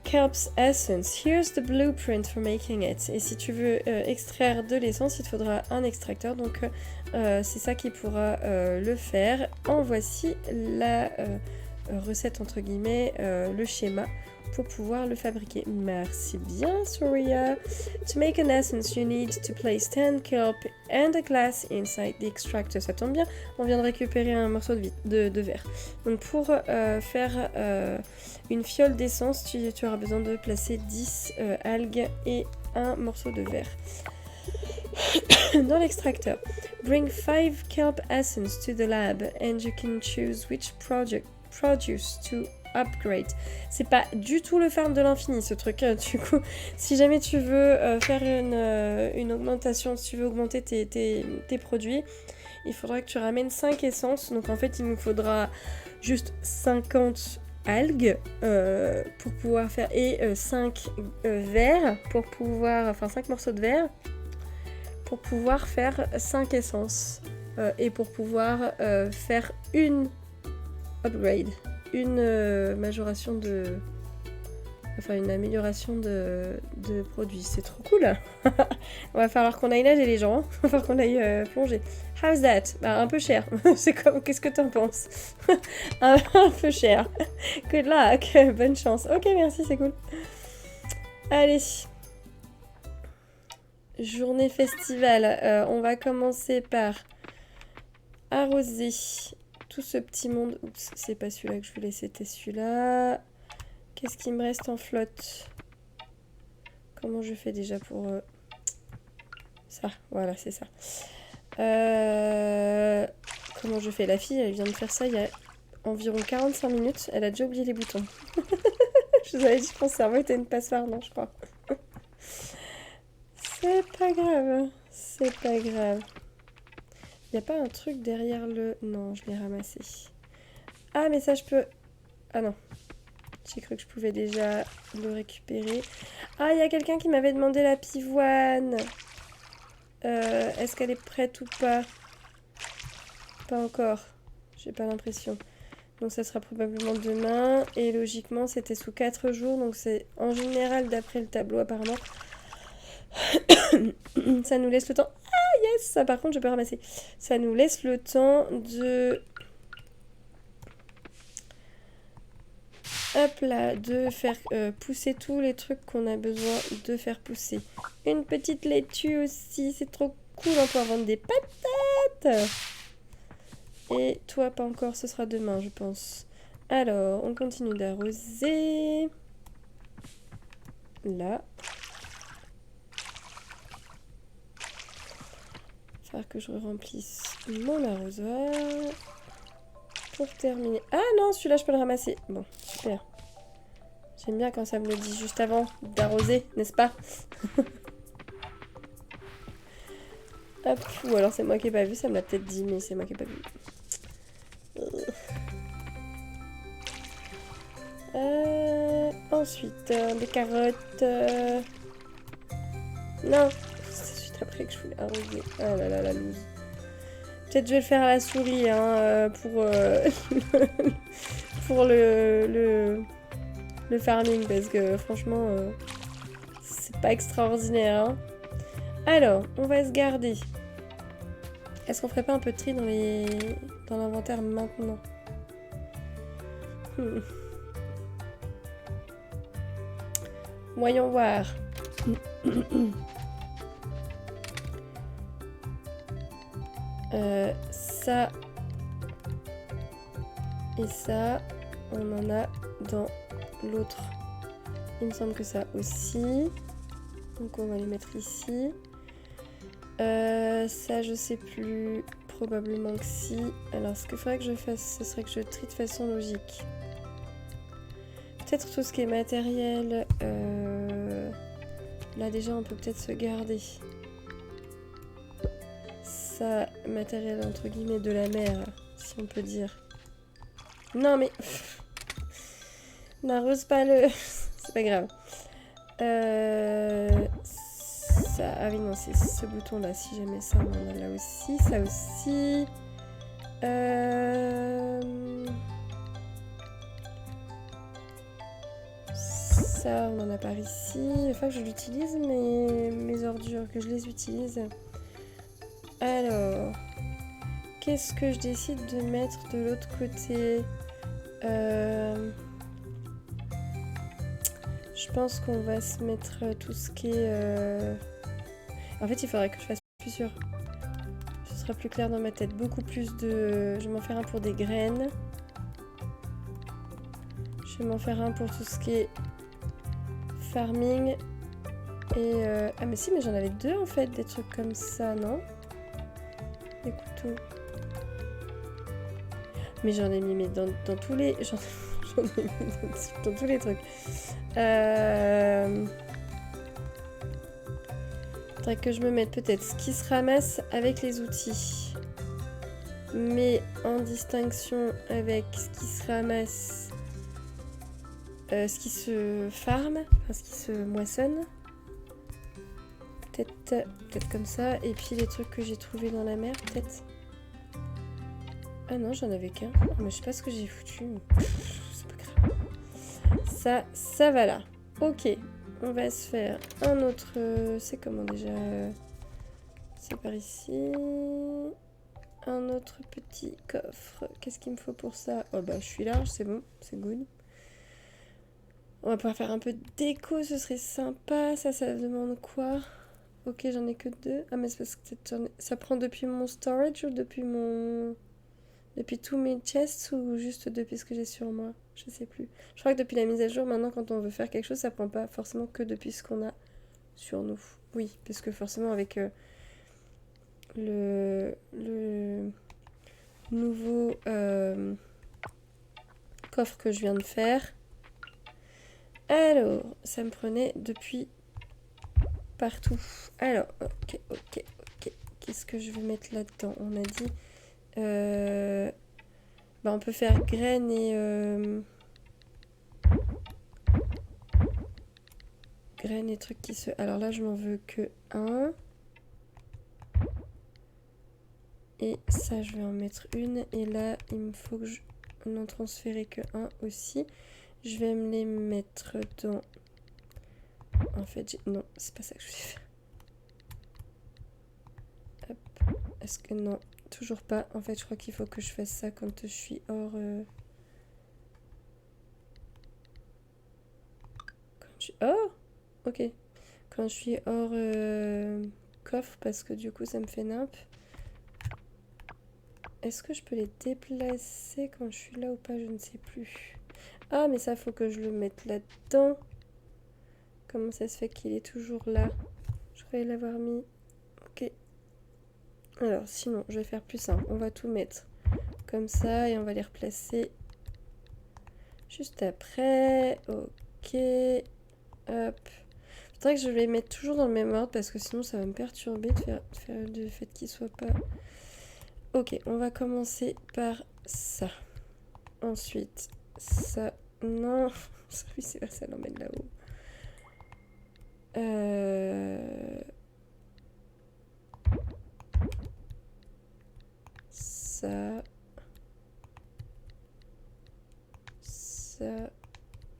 kelp's essence. Here's the blueprint for making it. Et si tu veux extraire de l'essence, il te faudra un extracteur. Donc c'est ça qui pourra le faire. En voici la recette entre guillemets, le schéma pour pouvoir le fabriquer. Merci bien, Surya. To make an essence, you need to place 10 kelp and a glass inside the extractor. Ça tombe bien, on vient de récupérer un morceau de verre. Donc pour faire une fiole d'essence, tu auras besoin de placer 10 algues et un morceau de verre. Dans l'extracteur, bring 5 kelp essence to the lab and you can choose which produce to upgrade. C'est pas du tout le farm de l'infini ce truc. Du coup, si jamais tu veux faire une augmentation, si tu veux augmenter tes produits, il faudra que tu ramènes 5 essences. Donc en fait, il nous faudra juste 50 algues pour pouvoir faire et 5 verres pour pouvoir, enfin 5 morceaux de verre pour pouvoir faire 5 essences et pour pouvoir faire une upgrade, une majoration de... Enfin, une amélioration de produits. C'est trop cool. On va falloir qu'on aille nager les gens. Hein. Il va falloir qu'on aille plonger. How's that? Bah, un peu cher. C'est comme... Qu'est-ce que t'en penses? un peu cher. Good luck. Bonne chance. Ok, merci, c'est cool. Allez. Journée festival. On va commencer par arroser tout ce petit monde. Oups, c'est pas celui-là que je voulais, c'était celui-là. Qu'est-ce qui me reste en flotte? Comment je fais déjà pour... Ça, voilà, c'est ça. Comment je fais? La fille, elle vient de faire ça il y a environ 45 minutes. Elle a déjà oublié les boutons. Je vous avais dit que mon cerveau était une passoire, non, je crois. C'est pas grave. C'est pas grave. Il n'y a pas un truc derrière le... Non, je l'ai ramassé. Ah, mais ça, je peux... Ah non. J'ai cru que je pouvais déjà le récupérer. Ah, il y a quelqu'un qui m'avait demandé la pivoine. Est-ce qu'elle est prête ou pas? Pas encore. J'ai pas l'impression. Donc ça sera probablement demain. Et logiquement, c'était sous 4 jours. Donc c'est en général, d'après le tableau, apparemment. Ça nous laisse le temps... Ah, yes! Ça, par contre, je peux ramasser. Ça nous laisse le temps de... Hop là, de faire pousser tous les trucs qu'on a besoin de faire pousser. Une petite laitue aussi, c'est trop cool, on peut vendre des patates. Et toi, pas encore, ce sera demain, je pense. Alors, on continue d'arroser. Là. falloir que je remplisse mon arrosoir. Pour terminer. Ah non, celui-là, je peux le ramasser. Bon, super. J'aime bien quand ça me le dit juste avant d'arroser, n'est-ce pas? Hop, ou alors c'est moi qui n'ai pas vu, ça me l'a peut-être dit, mais c'est moi qui n'ai pas vu. Ensuite, des carottes. Non, c'est juste après que je voulais arroser. Ah là là, la loose. Peut-être je vais le faire à la souris, hein, pour le farming, parce que franchement, c'est pas extraordinaire. Hein. Alors, on va se garder. Est-ce qu'on ferait pas un peu de tri dans l'inventaire maintenant? Voyons voir. Ça et ça, on en a dans l'autre. Il me semble que ça aussi. Donc on va les mettre ici. Ça, je sais plus. Probablement que si. Alors, ce qu'il faudrait que je fasse, ce serait que je trie de façon logique. Peut-être tout ce qui est matériel. Là, déjà, on peut peut-être se garder. Ça, matériel entre guillemets de la mer, si on peut dire. Non, mais. N'arrose pas le. C'est pas grave. Ça... Ah oui, non, c'est ce bouton-là. Si jamais ça, on en a là aussi. Ça aussi. Ça, on en a par ici. Il faut que je l'utilise, mes ordures, que je les utilise. Alors, qu'est-ce que je décide de mettre de l'autre côté? Je pense qu'on va se mettre tout ce qui est... En fait, il faudrait que je fasse plusieurs. Ce sera plus clair dans ma tête. Beaucoup plus de... Je vais m'en faire un pour des graines. Je vais m'en faire un pour tout ce qui est farming. Et... Ah mais si, mais j'en avais deux en fait, des trucs comme ça, non? Des couteaux. Mais j'en ai mis dans tous les... J'en ai mis dans tous les trucs. Faudrait que je me mette peut-être ce qui se ramasse avec les outils. Mais en distinction avec ce qui se ramasse... ce qui se farme, enfin ce qui se moissonne. Peut-être comme ça. Et puis les trucs que j'ai trouvés dans la mer, peut-être. Ah non, j'en avais qu'un. Oh, mais je sais pas ce que j'ai foutu. C'est pas grave. Ça va là. Ok. On va se faire un autre... c'est comment déjà? C'est par ici. Un autre petit coffre. Qu'est-ce qu'il me faut pour ça? Oh bah je suis large, c'est bon. C'est good. On va pouvoir faire un peu de déco, ce serait sympa. Ça demande quoi? Ok, j'en ai que deux. Ah mais c'est parce que ça prend depuis mon storage ou depuis tous mes chests ou juste depuis ce que j'ai sur moi? Je sais plus. Je crois que depuis la mise à jour, maintenant quand on veut faire quelque chose, ça prend pas forcément que depuis ce qu'on a sur nous. Oui, parce que forcément avec le nouveau coffre que je viens de faire. Alors, ça me prenait depuis partout. Alors, ok. Qu'est-ce que je vais mettre là-dedans? On a dit... Bah, on peut faire graines et... graines et trucs qui se... Alors là, je m'en veux que un. Et ça, je vais en mettre une. Et là, il me faut que je n'en transférer que un aussi. Je vais me les mettre dans... En fait, non, c'est pas ça que je vais faire. Hop. Est-ce que... Non, toujours pas. En fait, je crois qu'il faut que je fasse ça quand je suis hors... Quand je suis... Oh! Ok. Quand je suis hors coffre, parce que du coup, ça me fait nimp. Est-ce que je peux les déplacer quand je suis là ou pas? Je ne sais plus. Ah, mais ça, faut que je le mette là-dedans. Comment ça se fait qu'il est toujours là? Je croyais l'avoir mis. Ok. Alors, sinon, je vais faire plus simple. On va tout mettre comme ça et on va les replacer juste après. Ok. Hop. Faudrait que je les mette toujours dans le même ordre parce que sinon ça va me perturber de faire le fait qu'ils soient pas... Ok, on va commencer par ça. Ensuite, ça... Non, oui c'est vrai, ça l'emmène là-haut. Ça... Ça...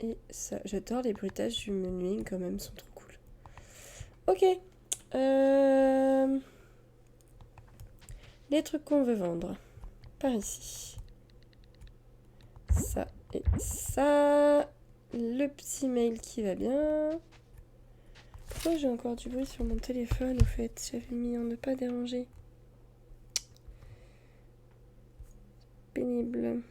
Et ça. J'adore les bruitages du menuing quand même, ils sont trop cool. Ok. Les trucs qu'on veut vendre. Par ici. Ça et ça. Le petit mail qui va bien. Pourquoi j'ai encore du bruit sur mon téléphone au fait? J'avais mis en ne pas déranger. Pénible.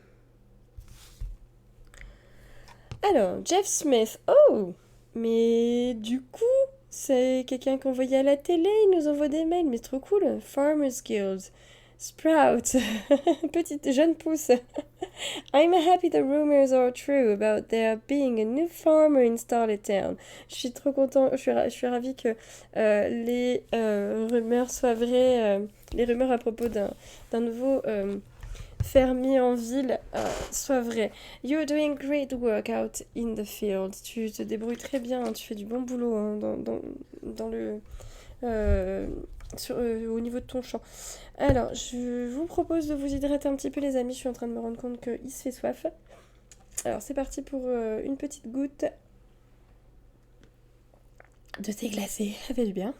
Alors, Jeff Smith. Oh! Mais du coup, c'est quelqu'un qu'on voyait à la télé, il nous envoie des mails, mais trop cool. Farmers Guild. Sprout. Petite jeune pousse. I'm happy the rumors are true about there being a new farmer in Starlet Town. Je suis trop content, je suis ravie que les rumeurs soient vraies, les rumeurs à propos d'un nouveau fermier en ville soient vraies. You're doing great work out in the field. Tu te débrouilles très bien, hein, tu fais du bon boulot hein, dans le... au niveau de ton champ. Alors, je vous propose de vous hydrater un petit peu les amis, je suis en train de me rendre compte qu'il se fait soif. Alors c'est parti pour une petite goutte de thé glacé, ça fait du bien.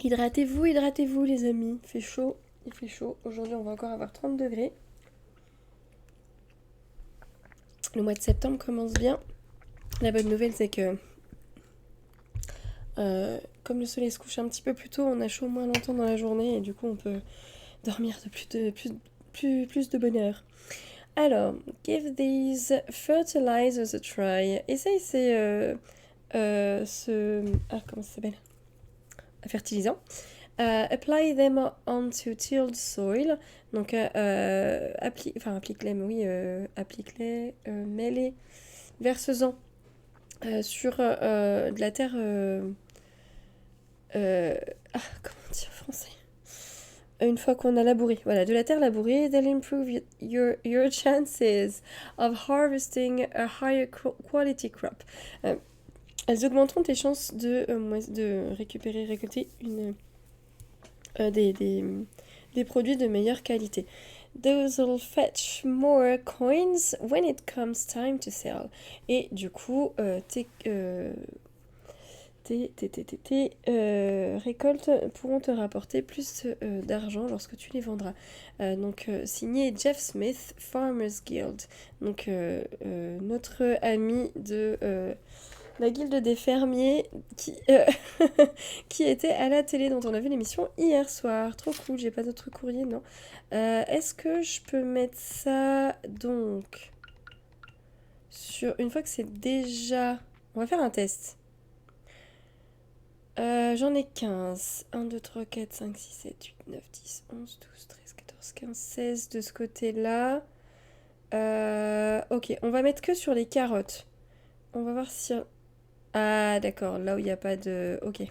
Hydratez-vous les amis, il fait chaud. Aujourd'hui on va encore avoir 30 degrés. Le mois de septembre commence bien. La bonne nouvelle c'est que comme le soleil se couche un petit peu plus tôt, on a chaud moins longtemps dans la journée et du coup on peut dormir de plus de bonheur. Alors, give these fertilizers a try. Essaye comment ça s'appelle? Fertilisant. Apply them onto tilled soil. Donc, applique-les, mets-les, verse-en sur de la terre. Comment dire en français? Une fois qu'on a labouré, voilà, de la terre labourée, they'll improve your chances of harvesting a higher quality crop. Elles augmenteront tes chances de récolter des produits de meilleure qualité. Those will fetch more coins when it comes time to sell. Et du coup, tes récoltes pourront te rapporter plus d'argent lorsque tu les vendras. Donc, signé Jeff Smith, Farmers Guild. Donc, notre ami de la guilde des fermiers qui était à la télé, dont on a vu l'émission hier soir. Trop cool, j'ai pas d'autres courriers, non. Est-ce que je peux mettre ça, donc, sur... Une fois que c'est déjà... On va faire un test. J'en ai 15. 1, 2, 3, 4, 5, 6, 7, 8, 9, 10, 11, 12, 13, 14, 15, 16 de ce côté-là. Ok, on va mettre que sur les carottes. On va voir si... Ah, d'accord, là où il n'y a pas de... Ok.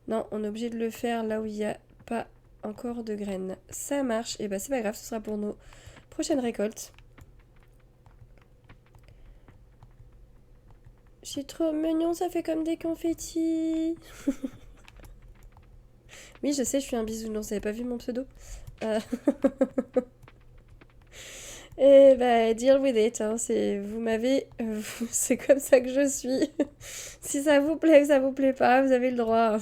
Non, on est obligé de le faire là où il n'y a pas encore de graines. Ça marche. Et bah c'est pas grave, ce sera pour nos prochaines récoltes. C'est trop mignon, ça fait comme des confettis. Oui, je sais, je suis un bisounours, vous avez pas vu mon pseudo? Et bah, deal with it, hein, vous m'avez, c'est comme ça que je suis. Si ça vous plaît ou ça vous plaît pas, vous avez le droit. Hein,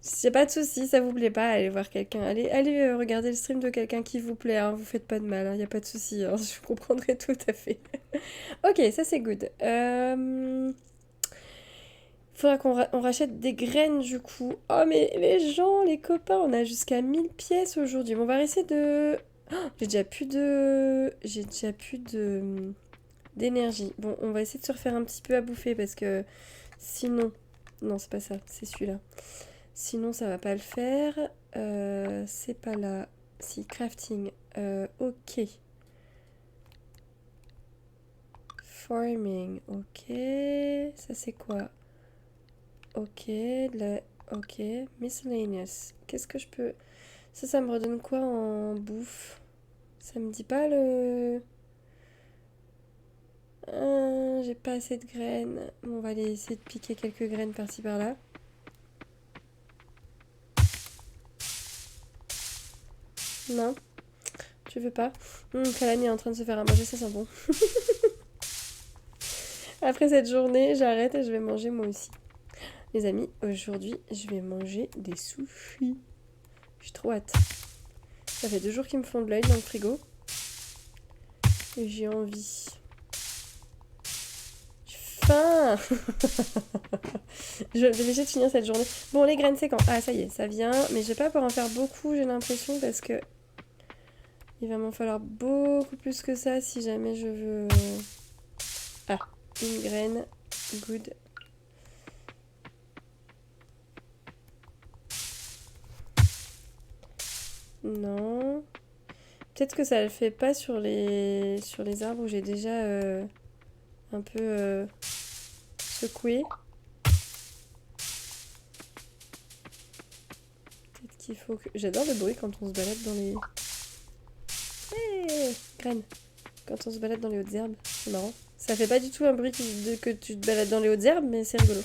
c'est pas de souci, ça vous plaît pas, allez voir quelqu'un, allez regarder le stream de quelqu'un qui vous plaît, hein, vous faites pas de mal, hein, y a pas de souci, hein, je comprendrai tout à fait. Ok, ça c'est good. Faudra qu'on rachète des graines du coup. Oh mais les gens, les copains, on a jusqu'à 1000 pièces aujourd'hui. Bon, on va essayer de... Oh, j'ai déjà plus de d'énergie. Bon, on va essayer de se refaire un petit peu à bouffer parce que sinon... Non, c'est pas ça, c'est celui-là. Sinon, ça va pas le faire. C'est pas là. Si, crafting. Ok. Farming. Ok. Ça, c'est quoi? Ok. Ok. Miscellaneous. Qu'est-ce que je peux... Ça me redonne quoi en bouffe? Ça me dit pas le... j'ai pas assez de graines. Bon, on va aller essayer de piquer quelques graines par-ci par-là. Non? Tu veux pas? Kalan est en train de se faire à manger, ça sent bon. Après cette journée, j'arrête et je vais manger moi aussi. Les amis, aujourd'hui, je vais manger des sushis. J'ai trop hâte. Ça fait 2 jours qu'ils me font de l'œil dans le frigo. Et j'ai envie. J'ai faim. Je vais obligée de finir cette journée. Bon, les graines, c'est quand? Ah, ça y est, ça vient. Mais je vais pas pouvoir en faire beaucoup, j'ai l'impression, parce que il va m'en falloir beaucoup plus que ça si jamais je veux... Ah, une graine. Good. Non. Peut-être que ça le fait pas sur les arbres où j'ai déjà un peu secoué. Peut-être qu'il faut que... J'adore le bruit quand on se balade dans les... Hey, graines. Quand on se balade dans les hautes herbes, c'est marrant. Ça fait pas du tout un bruit que tu te balades dans les hautes herbes, mais c'est rigolo.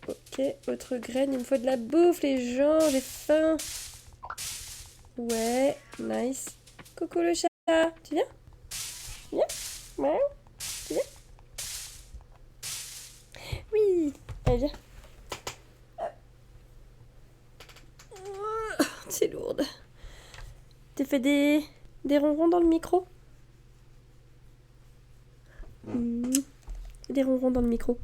Ok, autre graine, il me faut de la bouffe les gens, j'ai faim. Ouais, nice. Coucou le chat, tu viens? Tu viens? Ouais, tu viens? Oui, allez viens. C'est lourde. T'as fait des ronrons dans le micro? Des ronrons dans le micro.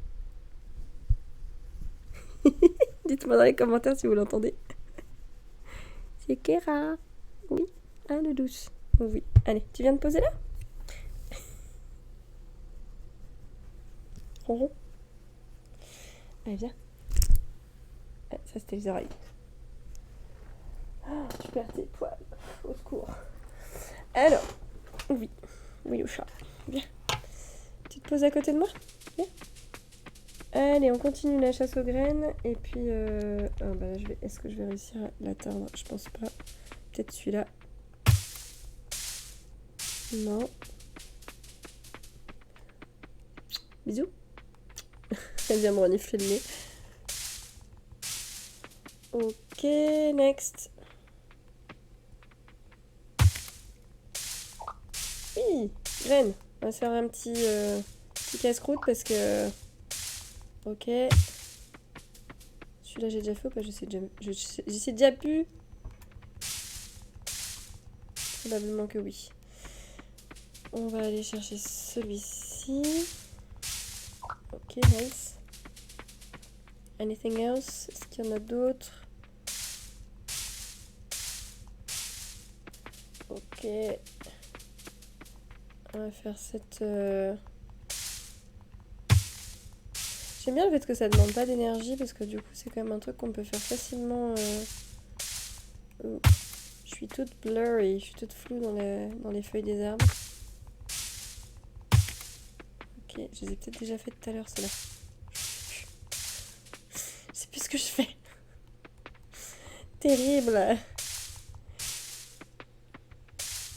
Dites-moi dans les commentaires si vous l'entendez. C'est Kera. Oui, un de douce. Oui. Allez, tu viens de poser là? Ronron. Allez, viens. Ah, ça, c'était les oreilles. Oh, tu perds tes poils. Au secours. Alors, oui. Oui, au chat. Viens. Tu te poses à côté de moi? Viens. Allez, on continue la chasse aux graines. Et puis, oh, bah là, est-ce que je vais réussir à l'atteindre? Je pense pas. Peut-être celui-là. Non. Bisous. Elle vient me renifler le nez. Ok, next. Oui, graines. On va se faire un petit casse-croûte parce que... Ok. Celui-là, j'ai déjà fait ou pas? Je sais déjà plus. Probablement que oui. On va aller chercher celui-ci. Ok, nice. Anything else? Est-ce qu'il y en a d'autres? Ok. On va faire cette... J'aime bien le fait que ça demande pas d'énergie parce que du coup c'est quand même un truc qu'on peut faire facilement. Oh. Je suis toute blurry, je suis toute floue dans les feuilles des arbres. Ok, je les ai peut-être déjà fait tout à l'heure ceux-là. Je sais plus ce que je fais. Terrible.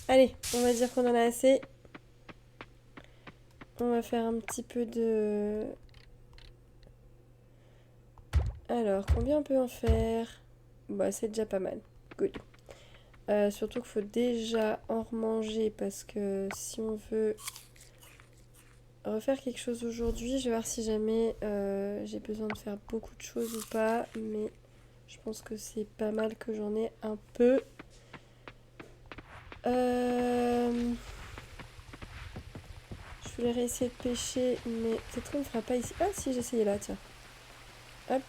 Allez, on va dire qu'on en a assez. On va faire un petit peu de... Alors, combien on peut en faire? Bah, c'est déjà pas mal. Good. Surtout qu'il faut déjà en remanger parce que si on veut refaire quelque chose aujourd'hui, je vais voir si jamais j'ai besoin de faire beaucoup de choses ou pas, mais je pense que c'est pas mal que j'en ai un peu. Je voulais réessayer de pêcher, mais peut-être qu'on ne fera pas ici. Ah si, j'essayais là, tiens. Hop.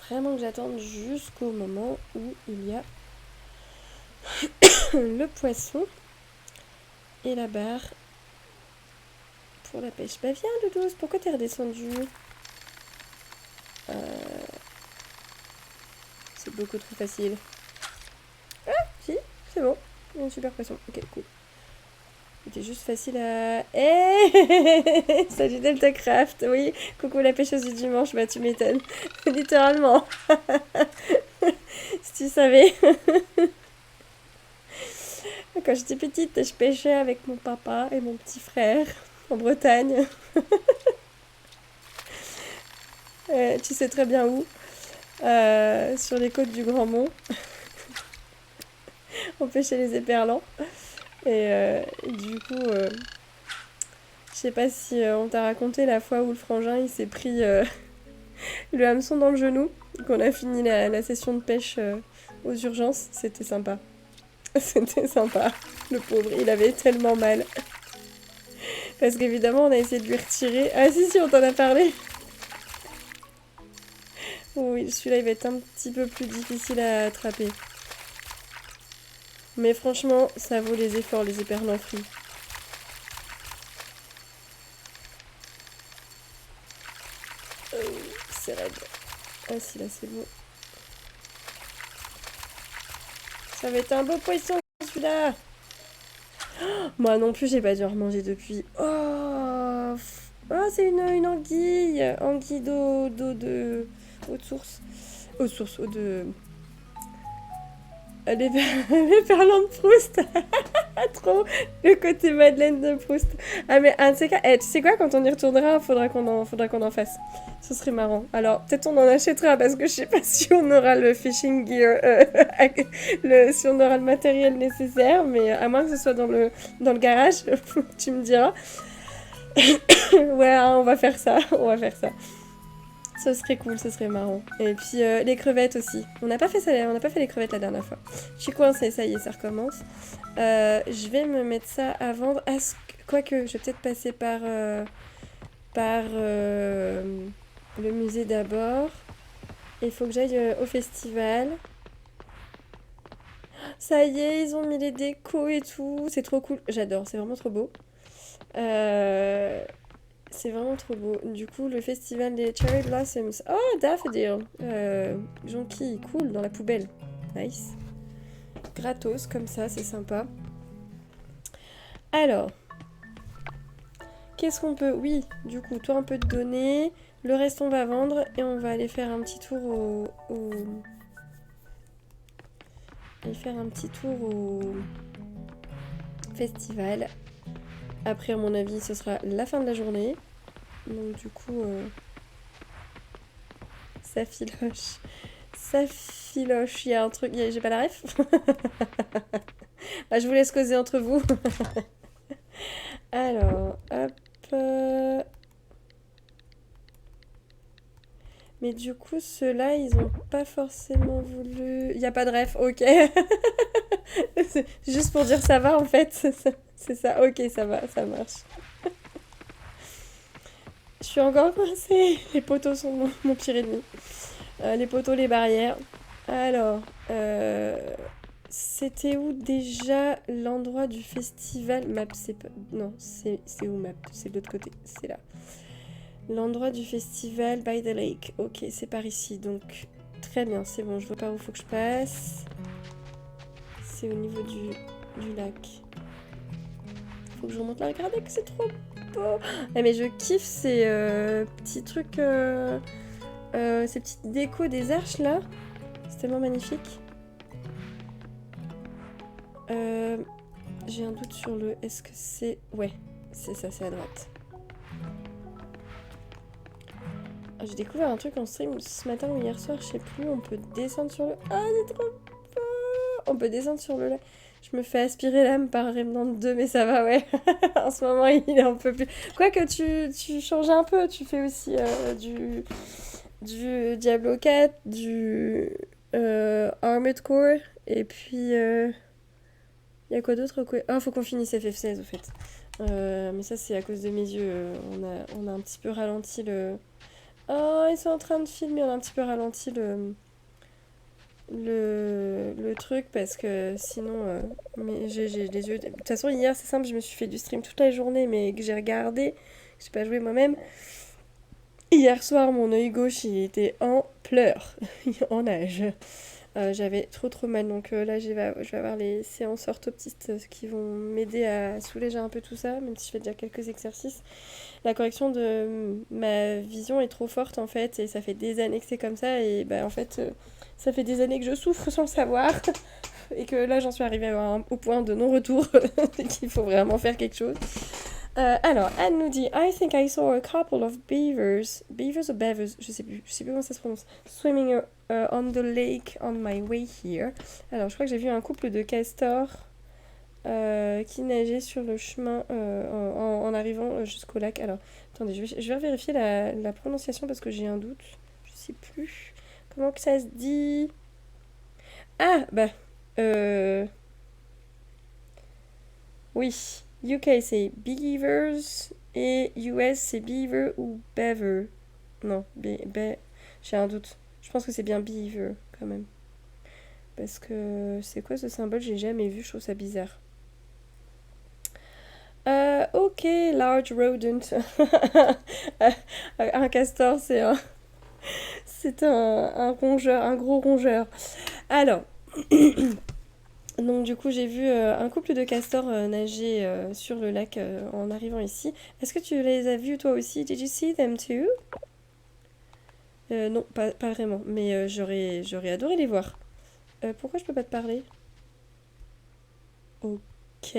Vraiment que j'attende jusqu'au moment où il y a le poisson et la barre pour la pêche. Bah viens, Doudou, pourquoi t'es redescendu? C'est beaucoup trop facile. Ah, si, c'est bon. Un super poisson. Ok, cool. C'était juste facile à... Eh Salut DeltaCraft, oui. Coucou la pêcheuse du dimanche, bah tu m'étonnes. Littéralement. Si tu savais. Quand j'étais petite, je pêchais avec mon papa et mon petit frère en Bretagne. Tu sais très bien où. Sur les côtes du Grand Mont. On pêchait les éperlans. Et du coup, je sais pas si on t'a raconté la fois où le frangin il s'est pris le hameçon dans le genou, qu'on a fini la session de pêche aux urgences. C'était sympa. C'était sympa. Le pauvre, il avait tellement mal. Parce qu'évidemment, on a essayé de lui retirer. Ah si, si, on t'en a parlé. Oui, celui-là, il va être un petit peu plus difficile à attraper. Mais franchement, ça vaut les efforts, les éperlans frits. C'est raide. Ah si, là, c'est bon. Ça va être un beau poisson, celui-là. Moi non plus, j'ai pas dû en remanger depuis. Oh, oh c'est une anguille. Anguille d'eau de... eau de source. Eau de source, eau de... Les perlants de Proust. Trop le côté Madeleine de Proust. Ah mais un de ces cas, tu sais quoi, quand on y retournera, faudra qu'on en fasse. Ce serait marrant. Alors peut-être on en achètera parce que je sais pas si on aura le fishing gear, si on aura le matériel nécessaire, mais à moins que ce soit dans le garage, tu me diras. Ouais, hein, on va faire ça, on va faire ça. Ce serait cool, ce serait marrant. Et puis les crevettes aussi. On n'a pas fait ça, on n'a pas fait les crevettes la dernière fois. Je suis coincée, ça y est, ça recommence. Je vais me mettre ça à vendre. Quoique, je vais peut-être passer par le musée d'abord. Il faut que j'aille au festival. Ça y est, ils ont mis les décos et tout. C'est trop cool. J'adore, c'est vraiment trop beau. C'est vraiment trop beau. Du coup, le festival des Cherry Blossoms. Oh, Daffodil. Jonquille, cool, dans la poubelle. Nice. Gratos, comme ça, c'est sympa. Alors, qu'est-ce qu'on peut... Oui, du coup, toi, on peut te donner. Le reste, on va vendre. Et on va aller faire un petit tour au... Aller faire un petit tour au festival. Après, à mon avis, ce sera la fin de la journée. Donc, du coup, ça filoche. Ça filoche. Il y a un truc... J'ai pas la ref. Bah, je vous laisse causer entre vous. Alors, hop. Mais du coup, ceux-là, ils ont pas forcément voulu... Il n'y a pas de ref, ok. Juste pour dire ça va, en fait. C'est ça, ok, ça va, ça marche. Je suis encore coincée. Les poteaux sont mon pire ennemi. Les poteaux, les barrières. Alors, c'était où déjà l'endroit du festival? Map, c'est pas... Non, c'est où Map? C'est de l'autre côté, c'est là. L'endroit du festival by the lake. Ok, c'est par ici, donc très bien, c'est bon, je vois pas où faut que je passe. C'est au niveau du lac. Faut que je remonte là, regardez que c'est trop beau. Ah, mais je kiffe ces petits trucs, ces petites décos des arches là. C'est tellement magnifique. J'ai un doute sur le... Est-ce que c'est... Ouais, c'est ça, c'est à droite. J'ai découvert un truc en stream ce matin ou hier soir, je sais plus. On peut descendre sur le... Ah, c'est trop beau. On peut descendre sur le lac. Je me fais aspirer l'âme par Remnant 2, mais ça va, ouais. En ce moment, il est un peu plus... Quoique, tu changes un peu. Tu fais aussi du Diablo 4, du Armored Core, et puis... Il y a quoi d'autre? Ah, faut qu'on finisse FF16, au fait. Mais ça, c'est à cause de mes yeux. On a un petit peu ralenti le... Oh, ils sont en train de filmer. On a un petit peu ralenti le truc parce que sinon mais j'ai les yeux. De toute façon, hier, c'est simple, je me suis fait du stream toute la journée, mais que j'ai regardé, j'ai pas joué moi-même. Hier soir, mon œil gauche, il était en pleurs, en nage. J'avais trop mal, donc là je vais avoir les séances orthoptistes qui vont m'aider à soulager un peu tout ça, même si je fais déjà quelques exercices. La correction de ma vision est trop forte en fait, et ça fait des années que c'est comme ça, et bah en fait ça fait des années que je souffre sans le savoir, et que là j'en suis arrivée au point de non-retour, et qu'il faut vraiment faire quelque chose. Alors, Anne nous dit I think I saw a couple of beavers or beavers, je sais plus comment ça se prononce, swimming on the lake on my way here. Alors, je crois que j'ai vu un couple de castors qui nageaient sur le chemin en arrivant jusqu'au lac. Alors, attendez, je vais vérifier la prononciation parce que j'ai un doute. Je sais plus. Comment que ça se dit? Ah, bah, oui. UK c'est beavers et US c'est beaver ou beaver. Non, j'ai un doute. Je pense que c'est bien beaver quand même. Parce que c'est quoi ce symbole? J'ai jamais vu, je trouve ça bizarre. Ok, large rodent. Un castor, c'est un rongeur, un gros rongeur. Alors, donc du coup j'ai vu un couple de castors nager sur le lac en arrivant ici. Est-ce que tu les as vus toi aussi? Did you see them too? Non, pas vraiment, mais j'aurais adoré les voir. Pourquoi je peux pas te parler? Ok.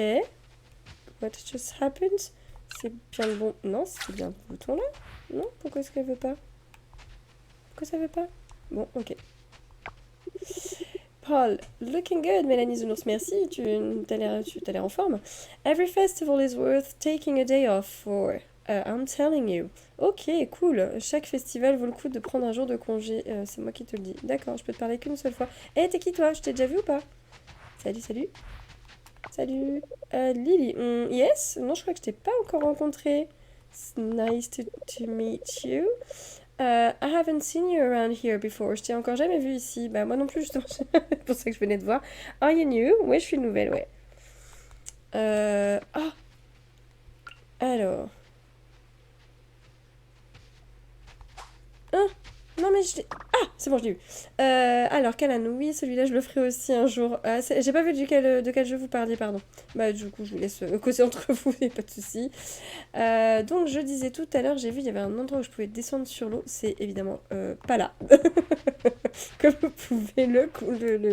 What just happened? C'est bien le bon... Non, c'est bien le bouton là? Non? Pourquoi est-ce qu'elle veut pas? Pourquoi ça veut pas? Bon, ok. Paul, looking good, Mélanie Zounours, merci, t'as l'air en forme. Every festival is worth taking a day off for, I'm telling you. Ok, cool, chaque festival vaut le coup de prendre un jour de congé, c'est moi qui te le dis. D'accord, je peux te parler qu'une seule fois. Eh, t'es qui toi? Je t'ai déjà vu ou pas? Salut. Salut. Lily, yes? Non, je crois que je t'ai pas encore rencontré. It's nice to meet you. I haven't seen you around here before. Je t'ai encore jamais vu ici. Bah, moi non plus, justement. C'est pour ça que je venais te voir. Are you new? Ouais, je suis nouvelle, ouais. Ah! Alors. Hein? Non, mais je l'ai. Ah! C'est bon, je l'ai eu. Alors, Calan, oui, celui-là, je le ferai aussi un jour. Ah, j'ai pas vu de quel jeu vous parliez, pardon. Bah, du coup, je vous laisse causer entre vous, y a pas de soucis. Donc je disais tout à l'heure, j'ai vu il y avait un endroit où je pouvais descendre sur l'eau, c'est évidemment pas là. Comme vous pouvez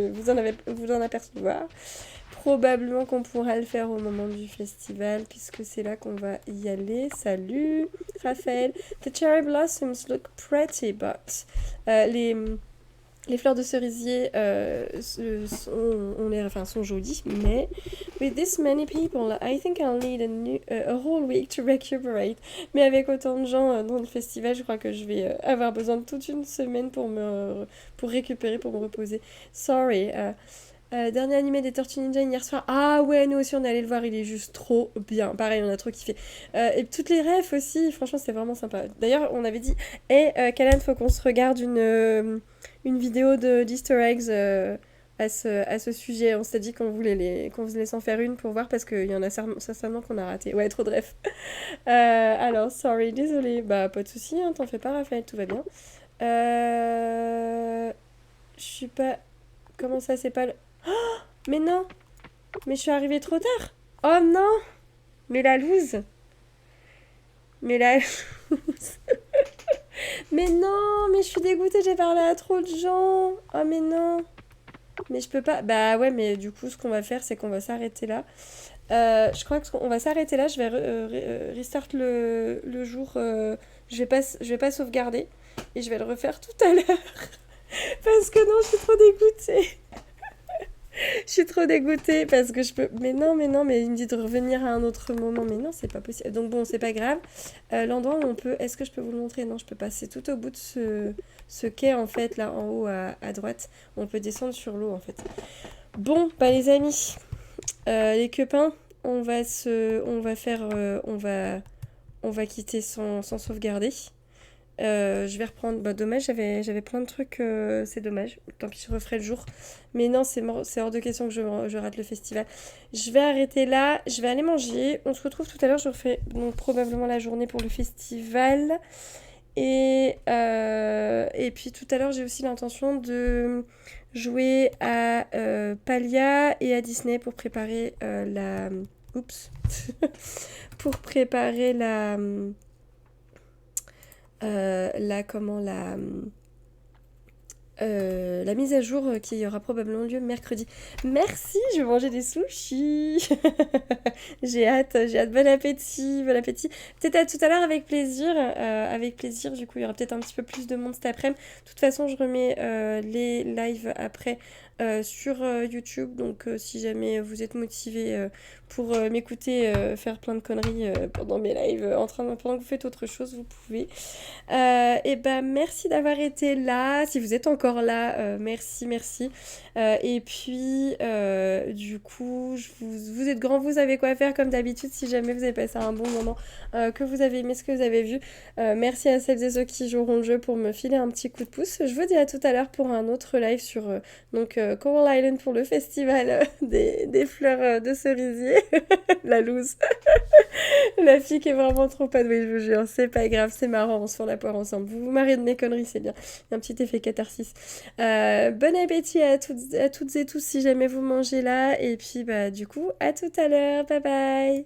vous en apercevoir. Probablement qu'on pourra le faire au moment du festival puisque c'est là qu'on va y aller. Salut Raphaël. The cherry blossoms look pretty but les fleurs de cerisier sont jolies, mais with this many people, I think I'll need a whole week to recuperate. Mais avec autant de gens dans le festival, je crois que je vais avoir besoin de toute une semaine pour récupérer, pour me reposer. Sorry. Dernier animé des Tortues Ninja hier soir. Ah ouais, nous aussi on est allé le voir, il est juste trop bien. Pareil, on a trop kiffé. Et toutes les refs aussi, franchement c'était vraiment sympa. D'ailleurs, on avait dit, Callan, faut qu'on se regarde une vidéo d'Easter eggs à ce sujet. On s'est dit qu'on voulait s'en faire une pour voir parce qu'il y en a certainement qu'on a raté. Ouais, trop de refs. Alors, sorry, désolé. Bah, pas de soucis, hein, t'en fais pas, Raphaël, tout va bien. Je suis pas... Comment ça, c'est pas le... Oh, mais non! Mais je suis arrivée trop tard! Oh non! Mais la loose! Mais la loose! Mais non! Mais je suis dégoûtée, j'ai parlé à trop de gens! Oh mais non! Mais je peux pas... Bah ouais, mais du coup, ce qu'on va faire, c'est qu'on va s'arrêter là. Je crois qu'on va s'arrêter là. Je vais restart le jour. Je vais pas sauvegarder. Et je vais le refaire tout à l'heure. Parce que non, je suis trop dégoûtée. Je suis trop dégoûtée parce que je peux... Mais non, mais il me dit de revenir à un autre moment. Mais non, c'est pas possible. Donc bon, c'est pas grave. L'endroit où on peut... Est-ce que je peux vous le montrer? Non, je peux pas. C'est tout au bout de ce quai, en fait, là, en haut, à droite. On peut descendre sur l'eau, en fait. Bon, bah les amis, les copains, on va quitter sans sauvegarder. Je vais reprendre. Bah, dommage, j'avais plein de trucs. C'est dommage. Tant pis, je referai le jour. Mais non, c'est hors de question que je rate le festival. Je vais arrêter là. Je vais aller manger. On se retrouve tout à l'heure. Je refais donc probablement la journée pour le festival. Et puis tout à l'heure, j'ai aussi l'intention de jouer à Palia et à Disney pour préparer la. Oups. Pour préparer la mise à jour qui aura probablement lieu mercredi. Merci, je vais manger des sushis. J'ai hâte, j'ai hâte. Bon appétit, bon appétit. Peut-être à tout à l'heure avec plaisir. Avec plaisir, du coup, il y aura peut-être un petit peu plus de monde cet après-midi. De toute façon, je remets les lives après sur YouTube. Donc, si jamais vous êtes motivé pour m'écouter faire plein de conneries pendant mes lives, pendant que vous faites autre chose, vous pouvez. Et ben merci d'avoir été là. Si vous êtes encore là, merci, merci. Et puis, du coup, vous êtes grands, vous savez quoi faire comme d'habitude si jamais vous avez passé un bon moment, que vous avez aimé ce que vous avez vu. Merci à celles et ceux qui joueront le jeu pour me filer un petit coup de pouce. Je vous dis à tout à l'heure pour un autre live sur Coral Island pour le festival des fleurs de cerisier. La loose. La fille qui est vraiment trop padouée, je vous jure. C'est pas grave, c'est marrant, on se fait la poire ensemble. Vous vous marrez de mes conneries, c'est bien. Il y a un petit effet catharsis. Bon appétit à toutes et tous si jamais vous mangez là. Et puis, bah, du coup, à tout à l'heure. Bye bye.